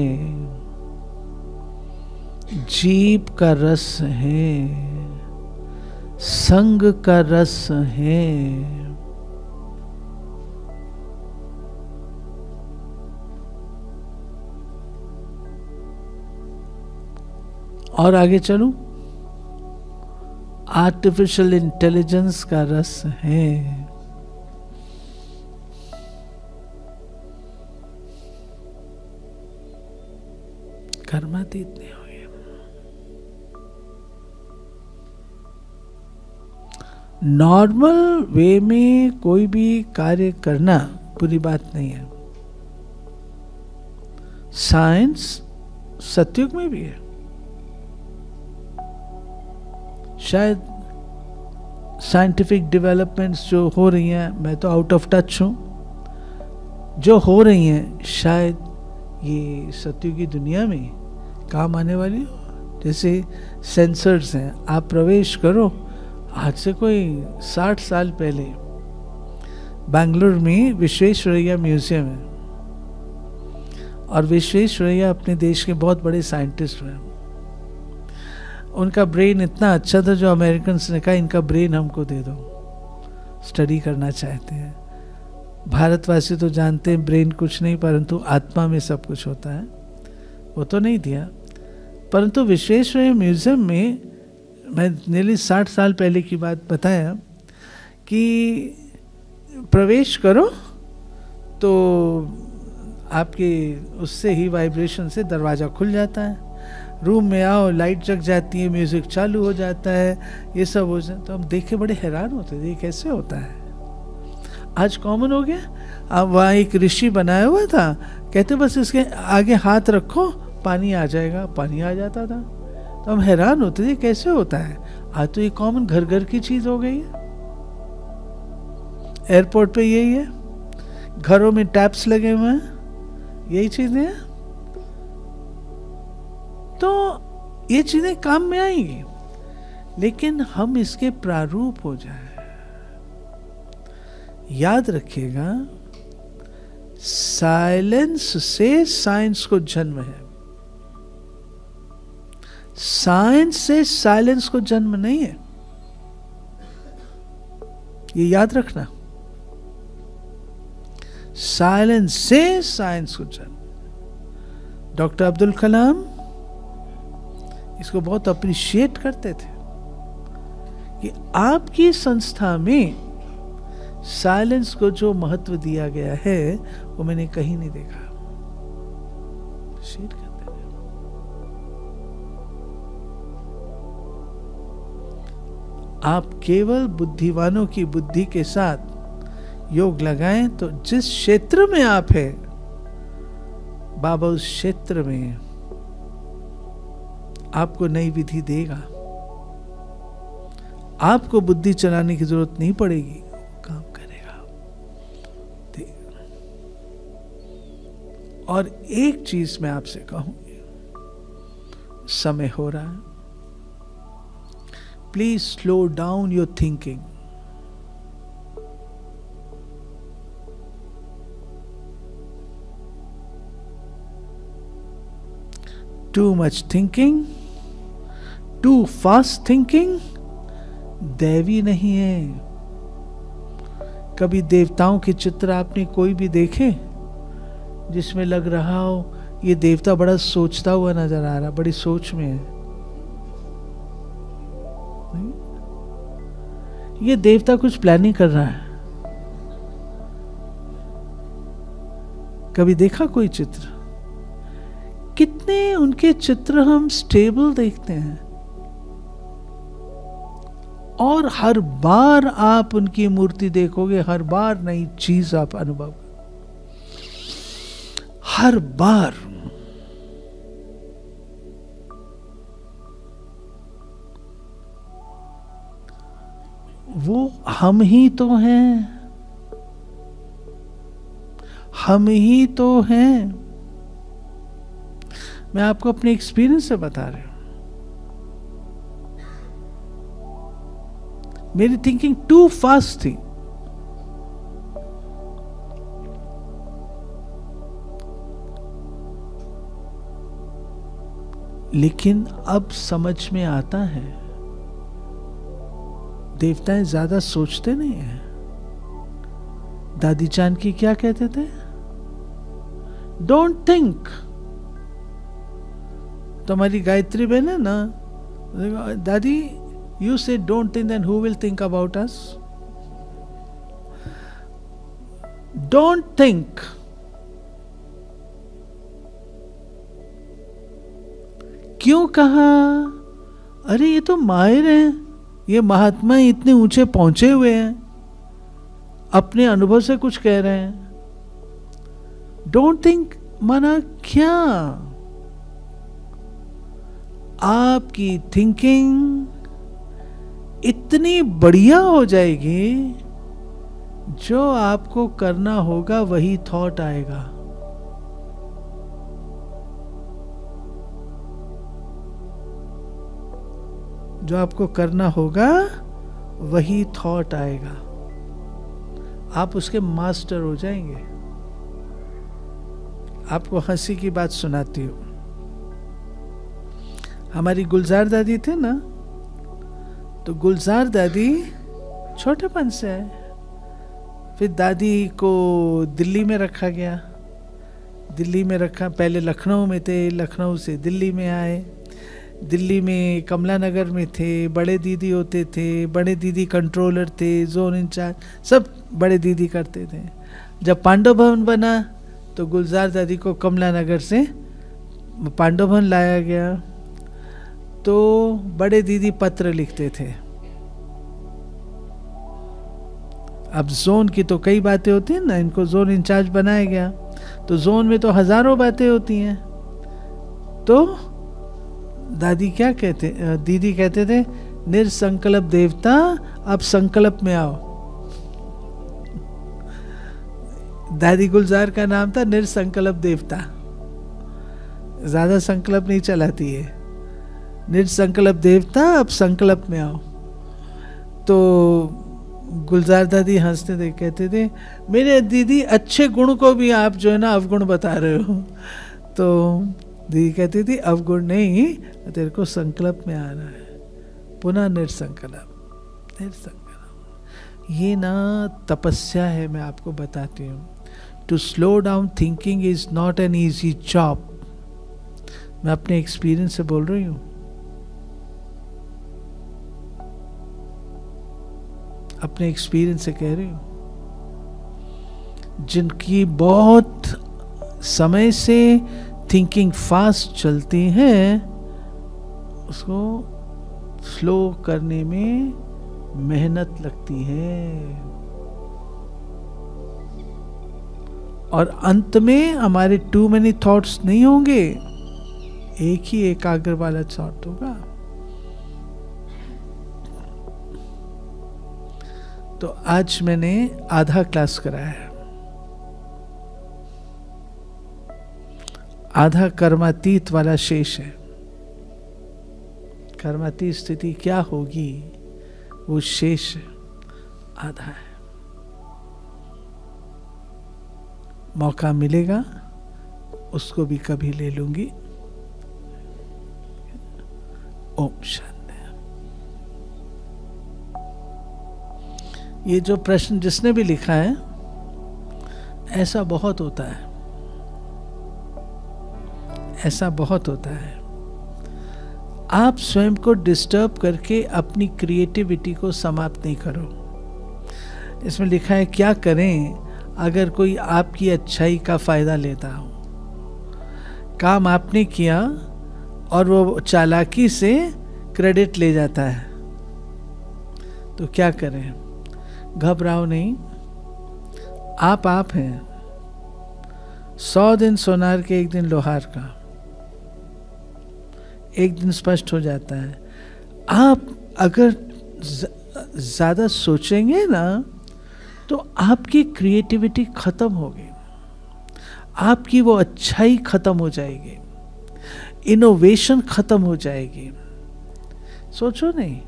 जीभ का रस है, संग का रस है, और आगे चलूं, आर्टिफिशियल इंटेलिजेंस का रस है, कर्मातीत नहीं हो गया। नॉर्मल वे में कोई भी कार्य करना बुरी बात नहीं है। साइंस सतयुग में भी है। शायद साइंटिफिक डेवलपमेंट्स जो हो रही हैं, मैं तो आउट ऑफ टच हूं, जो हो रही हैं शायद ये सतयुगी दुनिया में काम आने वाली हो। जैसे सेंसर्स हैं, आप प्रवेश करो, आज से कोई 60 साल पहले बेंगलुरु में विश्वेश्वरैया म्यूजियम है, और विश्वेश्वरैया अपने देश के बहुत बड़े साइंटिस्ट हैं। उनका ब्रेन इतना अच्छा था, जो अमेरिकन ने कहा इनका ब्रेन हमको दे दो, स्टडी करना चाहते हैं। भारतवासी तो जानते हैं ब्रेन कुछ नहीं, परंतु आत्मा में सब कुछ होता है, वो तो नहीं दिया। परंतु विश्वेश्वरैया म्यूजियम में, मैं नेली 60 साल पहले की बात बताया, कि प्रवेश करो तो आपके उससे ही वाइब्रेशन से दरवाज़ा खुल जाता है, रूम में आओ लाइट जग जाती है, म्यूज़िक चालू हो जाता है, ये सब हो जाता है। तो हम देख के बड़े हैरान होते थे, ये कैसे होता है, आज कॉमन हो गया। अब वहाँ एक ऋषि बनाया हुआ था, कहते बस इसके आगे हाथ रखो पानी आ जाएगा, पानी आ जाता था। तो हम हैरान होते थे कैसे होता है। आज तो ये कॉमन घर घर की चीज़ हो गई है। एयरपोर्ट पे यही है, घरों में टैप्स लगे हुए हैं, यही चीजें हैं। तो ये चीजें काम में आएंगी, लेकिन हम इसके प्रारूप हो जाए। याद रखिएगा, साइलेंस से साइंस को जन्म है, साइंस से साइलेंस को जन्म नहीं है, ये याद रखना। साइलेंस से साइंस को जन्म। डॉक्टर अब्दुल कलाम इसको बहुत अप्रिशिएट करते थे कि आपकी संस्था में साइलेंस को जो महत्व दिया गया है वो मैंने कहीं नहीं देखा। अप्रिशिएट करते थे। आप केवल बुद्धिमानों की बुद्धि के साथ योग लगाएं तो जिस क्षेत्र में आप हैं, बाबा उस क्षेत्र में आपको नई विधि देगा। आपको बुद्धि चलाने की जरूरत नहीं पड़ेगी, काम करेगा। और एक चीज मैं आपसे कहूंगी, समय हो रहा है, please slow down your thinking. Too much thinking, too fast thinking दैवी नहीं है। कभी देवताओं के चित्र आपने कोई भी देखे जिसमें लग रहा हो ये देवता बड़ा सोचता हुआ नजर आ रहा, बड़ी सोच में है? ये देवता कुछ प्लानिंग कर रहा है। कभी देखा कोई चित्र? कितने उनके चित्र हम स्टेबल देखते हैं, और हर बार आप उनकी मूर्ति देखोगे, हर बार नई चीज आप अनुभव, हर बार। वो हम ही तो हैं, हम ही तो हैं। मैं आपको अपने एक्सपीरियंस से बता रहा हूं। मेरी थिंकिंग टू फास्ट थी। लेकिन अब समझ में आता है, देवताएं ज्यादा सोचते नहीं हैं। दादी जानकी क्या कहते थे? Don't think. तुम्हारी गायत्री बहन है ना, dadi you say don't think, then who will think about us? Don't think. क्यों कहा? अरे ये तो माहिर हैं, ये महात्मा इतने ऊंचे पहुंचे हुए हैं, अपने अनुभव से कुछ कह रहे हैं। डोंट थिंक माना क्या? आपकी थिंकिंग इतनी बढ़िया हो जाएगी, जो आपको करना होगा वही थॉट आएगा। जो आपको करना होगा वही थॉट आएगा। आप उसके मास्टर हो जाएंगे। आपको हंसी की बात सुनाती हूँ। हमारी गुलजार दादी थे ना, तो गुलजार दादी छोटेपन से है। फिर दादी को दिल्ली में रखा गया, दिल्ली में रखा, पहले लखनऊ में थे, लखनऊ से दिल्ली में आए, दिल्ली में कमला नगर में थे, बड़े दीदी होते थे, बड़े दीदी कंट्रोलर थे, जोन इंचार्ज, सब बड़े दीदी करते थे। जब पांडव भवन बना तो गुलजार दादी को कमला नगर से पांडव भवन लाया गया, तो बड़े दीदी पत्र लिखते थे। अब जोन की तो कई बातें होती हैं ना, इनको जोन इंचार्ज बनाया गया, तो जोन में तो हजारों बातें होती हैं। तो दादी क्या कहते, दीदी कहते थे, निरसंकल्प देवता अब संकल्प में आओ। दादी गुलजार का नाम था निरसंकल्प देवता, ज्यादा संकल्प नहीं चलाती है, निरसंकल्प देवता अब संकल्प में आओ। तो गुलजार दादी हंसते थे, कहते थे, मेरे दीदी अच्छे गुण को भी आप जो है ना अवगुण बता रहे हो। तो दीदी कहती थी अवगुण नहीं, तेरे को संकल्प में आना है, पुनः निरसंकल्प, निरसंकल्प। ये ना तपस्या है, मैं आपको बताती हूँ। To slow down thinking is not an easy job. मैं अपने एक्सपीरियंस से बोल रही हूँ। अपने एक्सपीरियंस से कह रही हूँ। जिनकी बहुत समय से थिंकिंग फास्ट चलती है, उसको स्लो करने में मेहनत लगती है, और अंत में हमारे टू मेनी थॉट्स नहीं होंगे, एक ही एकाग्र वाला थॉट होगा। तो आज मैंने आधा क्लास कराया है, आधा कर्मातीत वाला शेष है। कर्मातीत स्थिति क्या होगी, वो शेष आधा है। मौका मिलेगा उसको भी कभी ले लूंगी। ओम शांति। ये जो प्रश्न जिसने भी लिखा है, ऐसा बहुत होता है, ऐसा बहुत होता है। आप स्वयं को डिस्टर्ब करके अपनी क्रिएटिविटी को समाप्त नहीं करो। इसमें लिखा है क्या करें अगर कोई आपकी अच्छाई का फायदा लेता हो। काम आपने किया और वो चालाकी से क्रेडिट ले जाता है, तो क्या करें? घबराओ नहीं, आप हैं। 100 दिन सोनार के, एक दिन लोहार का, एक दिन स्पष्ट हो जाता है। आप अगर ज्यादा सोचेंगे ना, तो आपकी क्रिएटिविटी खत्म होगी, आपकी वो अच्छाई खत्म हो जाएगी, इनोवेशन खत्म हो जाएगी। सोचो नहीं,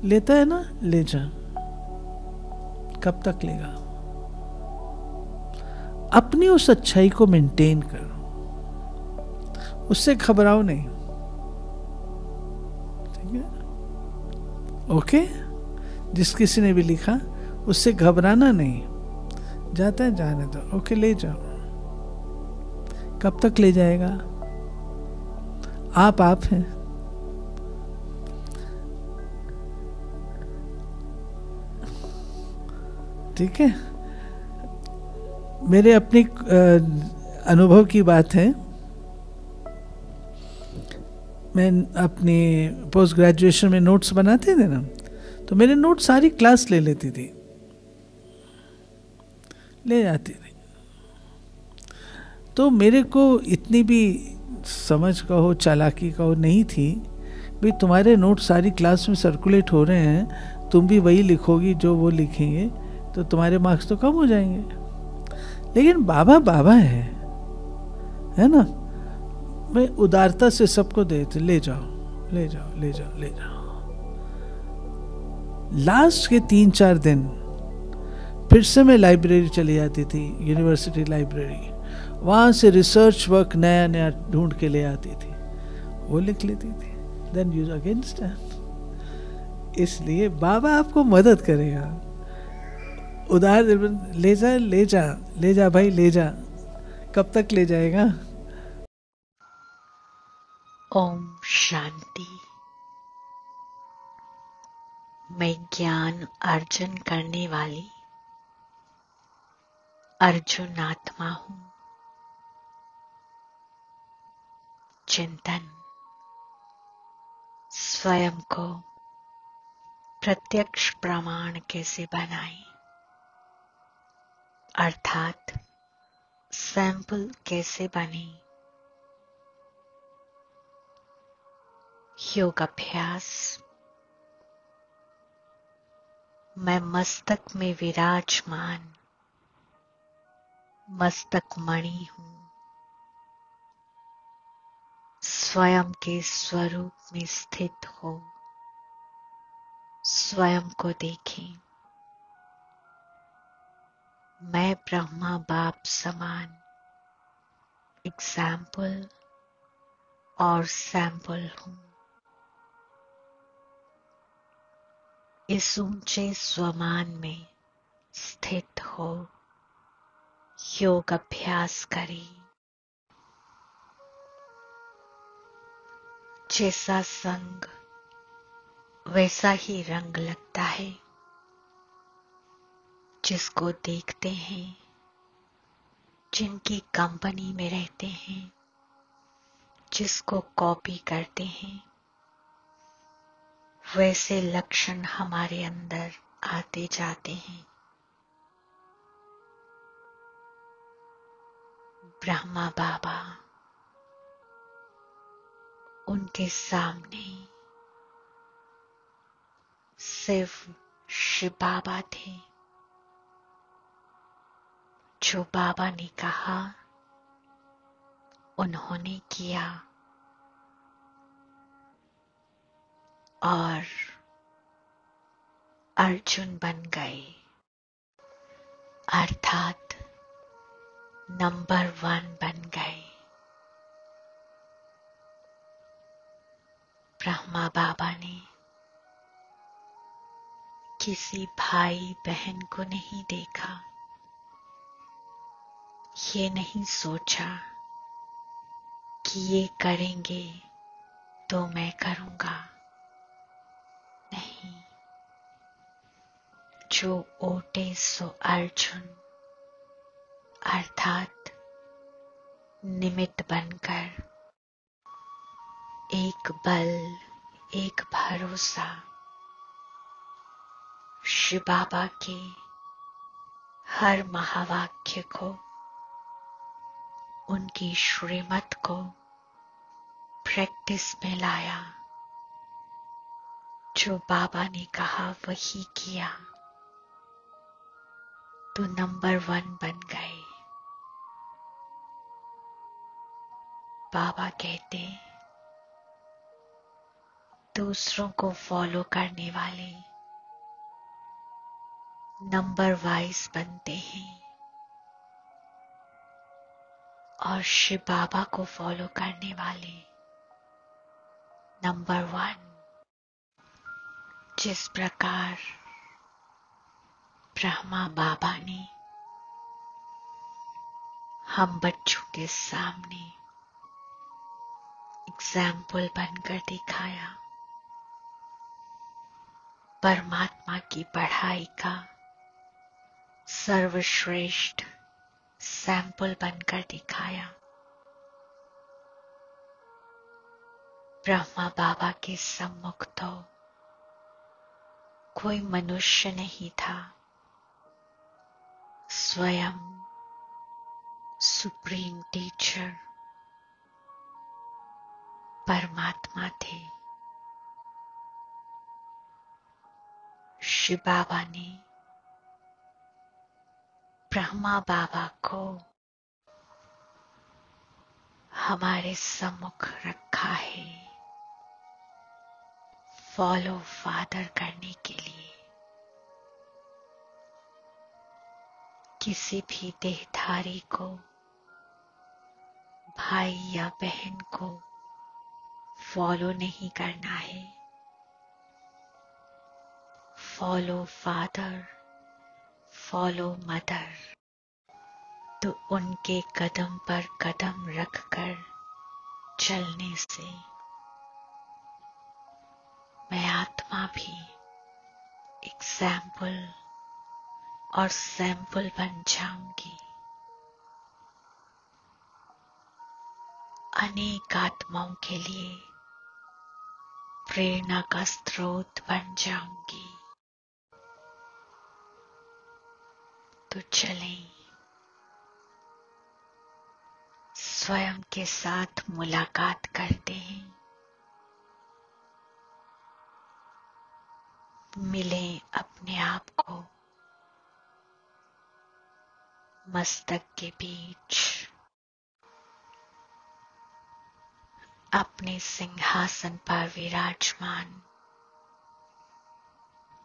लेता है ना, ले जा। कब तक लेगा? अपनी उस अच्छाई को मेंटेन करो, उससे घबराओ नहीं। ठीक है? ओके? जिस किसी ने भी लिखा, उससे घबराना नहीं, जाता है जाने दो। ओके, ले जाओ। कब तक ले जाएगा? आप हैं। ठीक है? मेरे अपने अनुभव की बात है। मैं अपने पोस्ट ग्रेजुएशन में नोट्स बनाते थे ना, तो मेरे नोट सारी क्लास ले लेती थी, ले जाती थी। तो मेरे को इतनी भी समझ का हो, चालाकी का हो नहीं थी। भाई तुम्हारे नोट सारी क्लास में सर्कुलेट हो रहे हैं, तुम भी वही लिखोगी जो वो लिखेंगे, तो तुम्हारे मार्क्स तो कम हो जाएंगे। लेकिन बाबा बाबा है ना, मैं उदारता से सबको देते, ले जाओ ले जाओ ले जाओ ले जाओ। लास्ट के 3-4 दिन फिर से मैं लाइब्रेरी चली जाती थी, यूनिवर्सिटी लाइब्रेरी, वहाँ से रिसर्च वर्क नया नया ढूंढ के ले आती थी, वो लिख लेती थी। Then you again stand. इसलिए बाबा आपको मदद करेगा। उधार ले जा ले जा ले जा भाई ले जा, कब तक ले जाएगा? ओम शांति। मैं ज्ञान अर्जन करने वाली अर्जुन आत्मा हूँ। चिंतन: स्वयं को प्रत्यक्ष प्रमाण कैसे बनाएं, अर्थात सैंपल कैसे बने। योग अभ्यास: मैं मस्तक में विराजमान मस्तक मणि हूँ। स्वयं के स्वरूप में स्थित हो, स्वयं को देखें। मैं ब्रह्मा बाप समान एग्जाम्पल और सैंपल हूँ। इस ऊंचे स्वमान में स्थित हो, योग अभ्यास करें। जैसा संग वैसा ही रंग लगता है। जिसको देखते हैं, जिनकी कंपनी में रहते हैं, जिसको कॉपी करते हैं, वैसे लक्षण हमारे अंदर आते जाते हैं। ब्रह्मा बाबा, उनके सामने सिर्फ शिव बाबा थे। जो बाबा ने कहा उन्होंने किया और अर्जुन बन गए, अर्थात नंबर 1 बन गए। ब्रह्मा बाबा ने किसी भाई बहन को नहीं देखा, ये नहीं सोचा कि ये करेंगे तो मैं करूंगा। नहीं, जो ओटे सो अर्जुन, अर्थात निमित्त बनकर एक बल, एक भरोसा शिव बाबा के हर महावाक्य को, उनकी श्रीमत को प्रैक्टिस में लाया। जो बाबा ने कहा वही किया, तो नंबर 1 बन गए। बाबा कहते दूसरों को फॉलो करने वाले नंबर वाइज बनते हैं और शिव बाबा को फॉलो करने वाले नंबर 1। जिस प्रकार ब्रह्मा बाबा ने हम बच्चों के सामने एग्जाम्पल बनकर दिखाया, परमात्मा की पढ़ाई का सर्वश्रेष्ठ सैंपल बनकर दिखाया। ब्रह्मा बाबा के सम्मुख तो कोई मनुष्य नहीं था, स्वयं सुप्रीम टीचर परमात्मा थे। शिव बाबा ने ब्रह्मा बाबा को हमारे सम्मुख रखा है फॉलो फादर करने के लिए। किसी भी देहधारी को, भाई या बहन को फॉलो नहीं करना है। Follow father, follow mother. तो उनके कदम पर कदम रखकर चलने से मैं आत्मा भी एग्जाम्पल और सैंपल बन जाऊंगी। अनेक आत्माओं के लिए प्रेरणा का स्रोत बन जाऊंगी। तो चलें, स्वयं के साथ मुलाकात करते हैं। मिलें अपने आप को मस्तक के बीच, अपने सिंहासन पर विराजमान।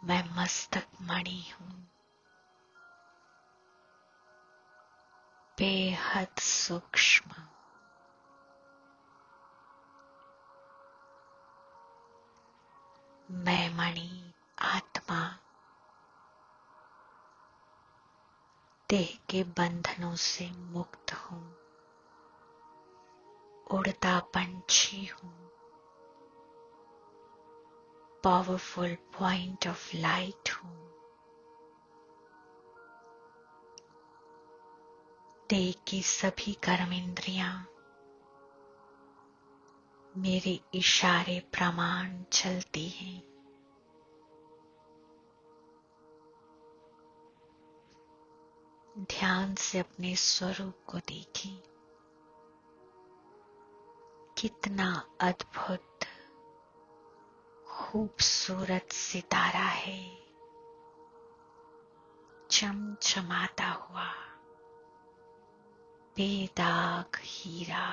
मैं मस्तक मणि हूं, बेहद सूक्ष्म। मैं मणि आत्मा देह के बंधनों से मुक्त हूं, उड़ता पंछी हूं, पावरफुल पॉइंट ऑफ लाइट हूं। देह की सभी कर्मेंद्रियां मेरे इशारे प्रमाण चलती हैं। ध्यान से अपने स्वरूप को देखिए। कितना अद्भुत खूबसूरत सितारा है, चमचमाता हुआ बेदाग हीरा।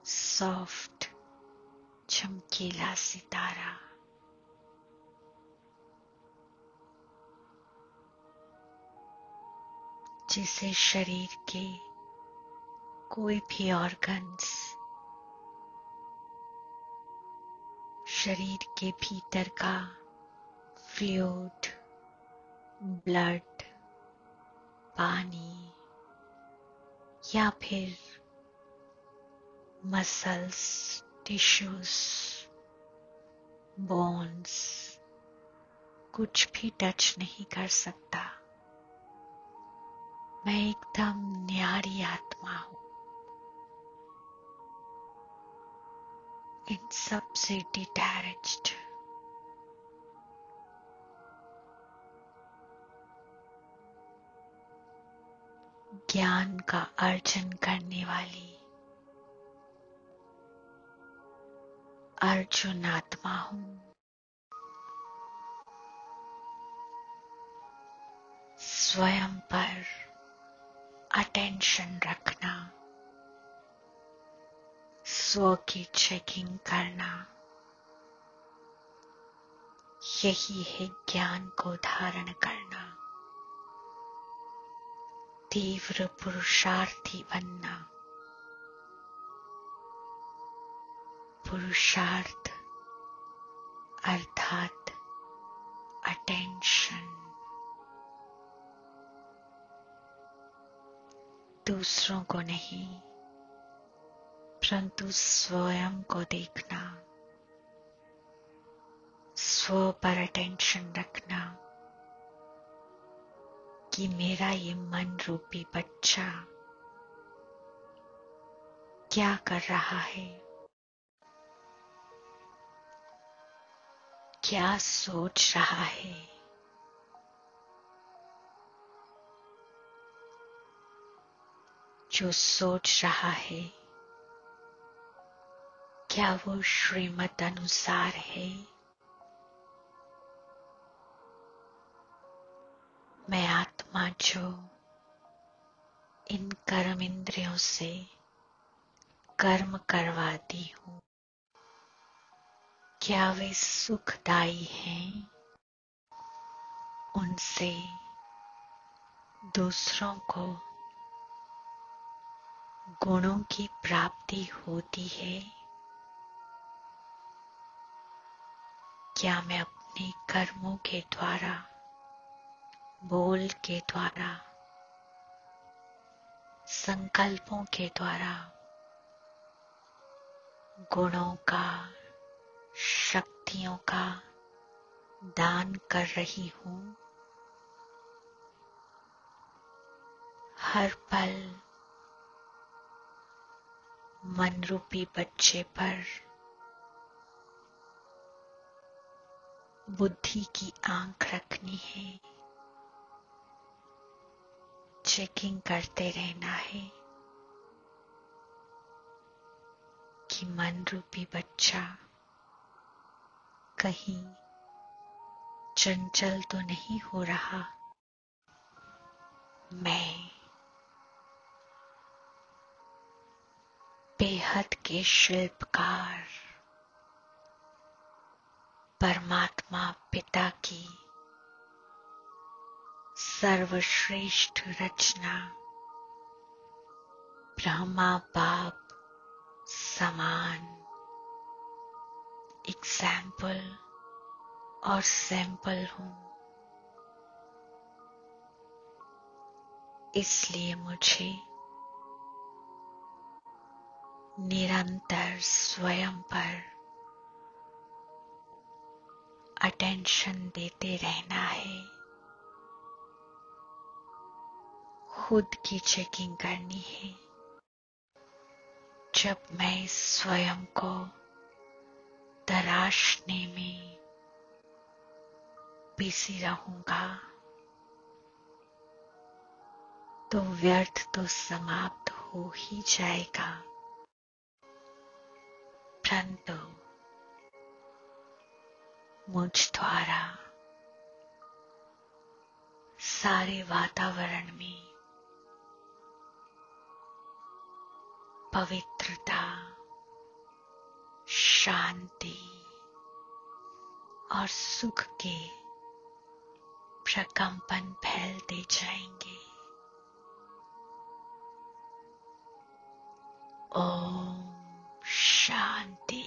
सॉफ्ट चमकीला सितारा। जिसे शरीर के कोई भी ऑर्गन्स, शरीर के भीतर का फ्लूइड, ब्लड, पानी या फिर मसल्स, टिश्यूज, बोन्स कुछ भी टच नहीं कर सकता। मैं एकदम न्यारी आत्मा हूं, इन सब से डिटैच्ड। ज्ञान का अर्जन करने वाली अर्जुन आत्मा हूं। स्वयं पर अटेंशन रखना, स्व की चेकिंग करना, यही है ज्ञान को धारण करना। तीव्र पुरुषार्थी बनना। पुरुषार्थ अर्थात अटेंशन। दूसरों को नहीं, परंतु स्वयं को देखना, स्व पर अटेंशन रखना कि मेरा ये मन रूपी बच्चा क्या कर रहा है, क्या सोच रहा है। जो सोच रहा है क्या वो श्रीमत अनुसार है। मैं आत्मा जो इन कर्म इंद्रियों से कर्म करवाती हूँ, क्या वे सुखदायी हैं? उनसे दूसरों को गुणों की प्राप्ति होती है, क्या मैं अपने कर्मों के द्वारा, बोल के द्वारा, संकल्पों के द्वारा गुणों का, शक्तियों का दान कर रही हूँ? हर पल मन रूपी बच्चे पर बुद्धि की आंख रखनी है, चेकिंग करते रहना है कि मन रूपी बच्चा कहीं चंचल तो नहीं हो रहा। मैं बेहद के शिल्पकार परमात्मा पिता की सर्वश्रेष्ठ रचना ब्रह्मा बाप समान एग्जाम्पल और सैंपल हूँ। इसलिए मुझे निरंतर स्वयं पर अटेंशन देते रहना है, खुद की चेकिंग करनी है। जब मैं स्वयं को तराशने में बिजी रहूंगा तो व्यर्थ तो समाप्त हो ही जाएगा, परंतु मुझ द्वारा सारे वातावरण में पवित्रता, शांति और सुख के प्रकंपन फैलते जाएंगे। Om Shanti.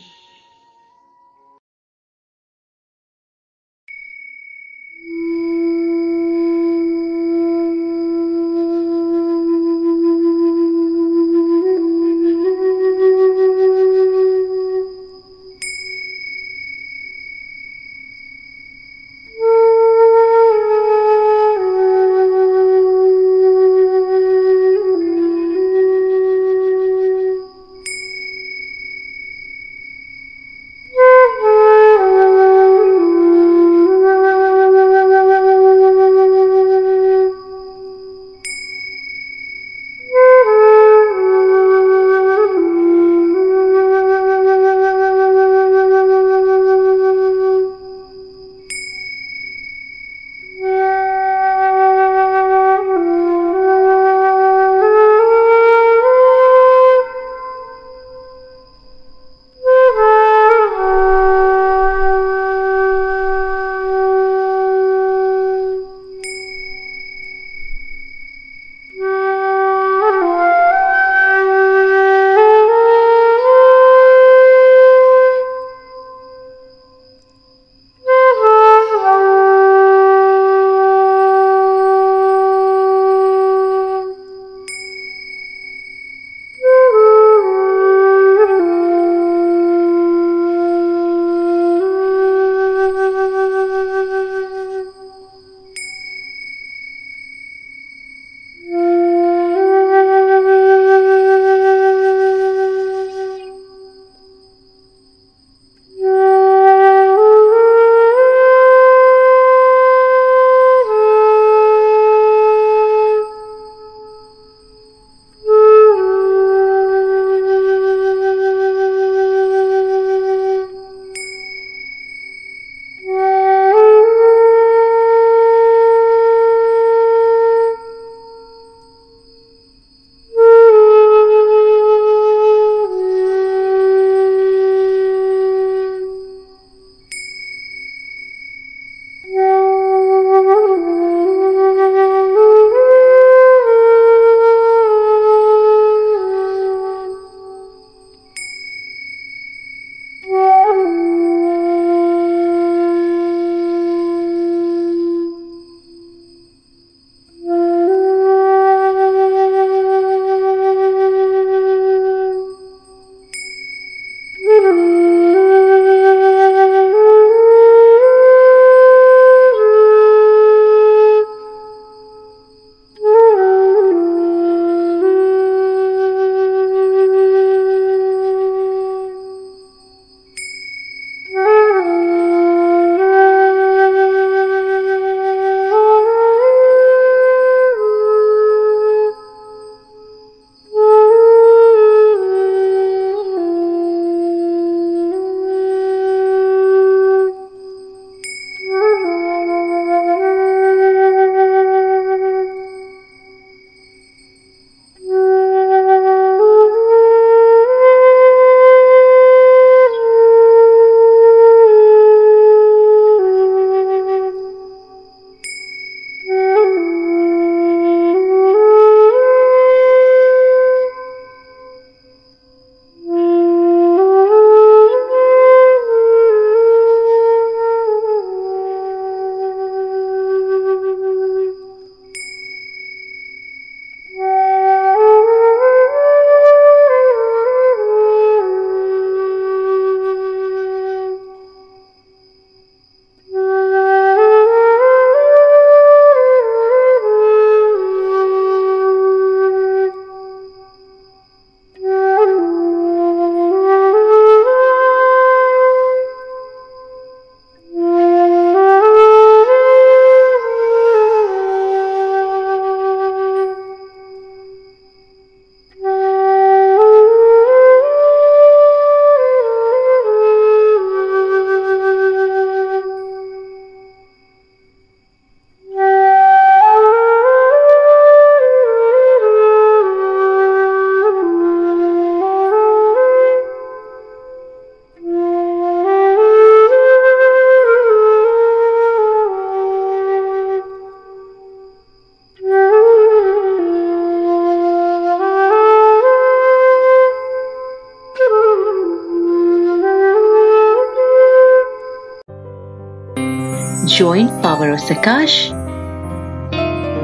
join Power of Sakash.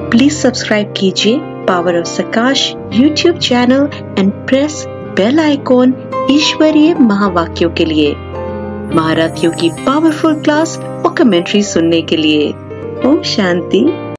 Please subscribe कीजिए Power of Sakash YouTube channel and press bell icon ईश्वरीय महावाक्यों के लिए, महारथियों की पावरफुल क्लास और कमेंट्री सुनने के लिए। ओम शांति।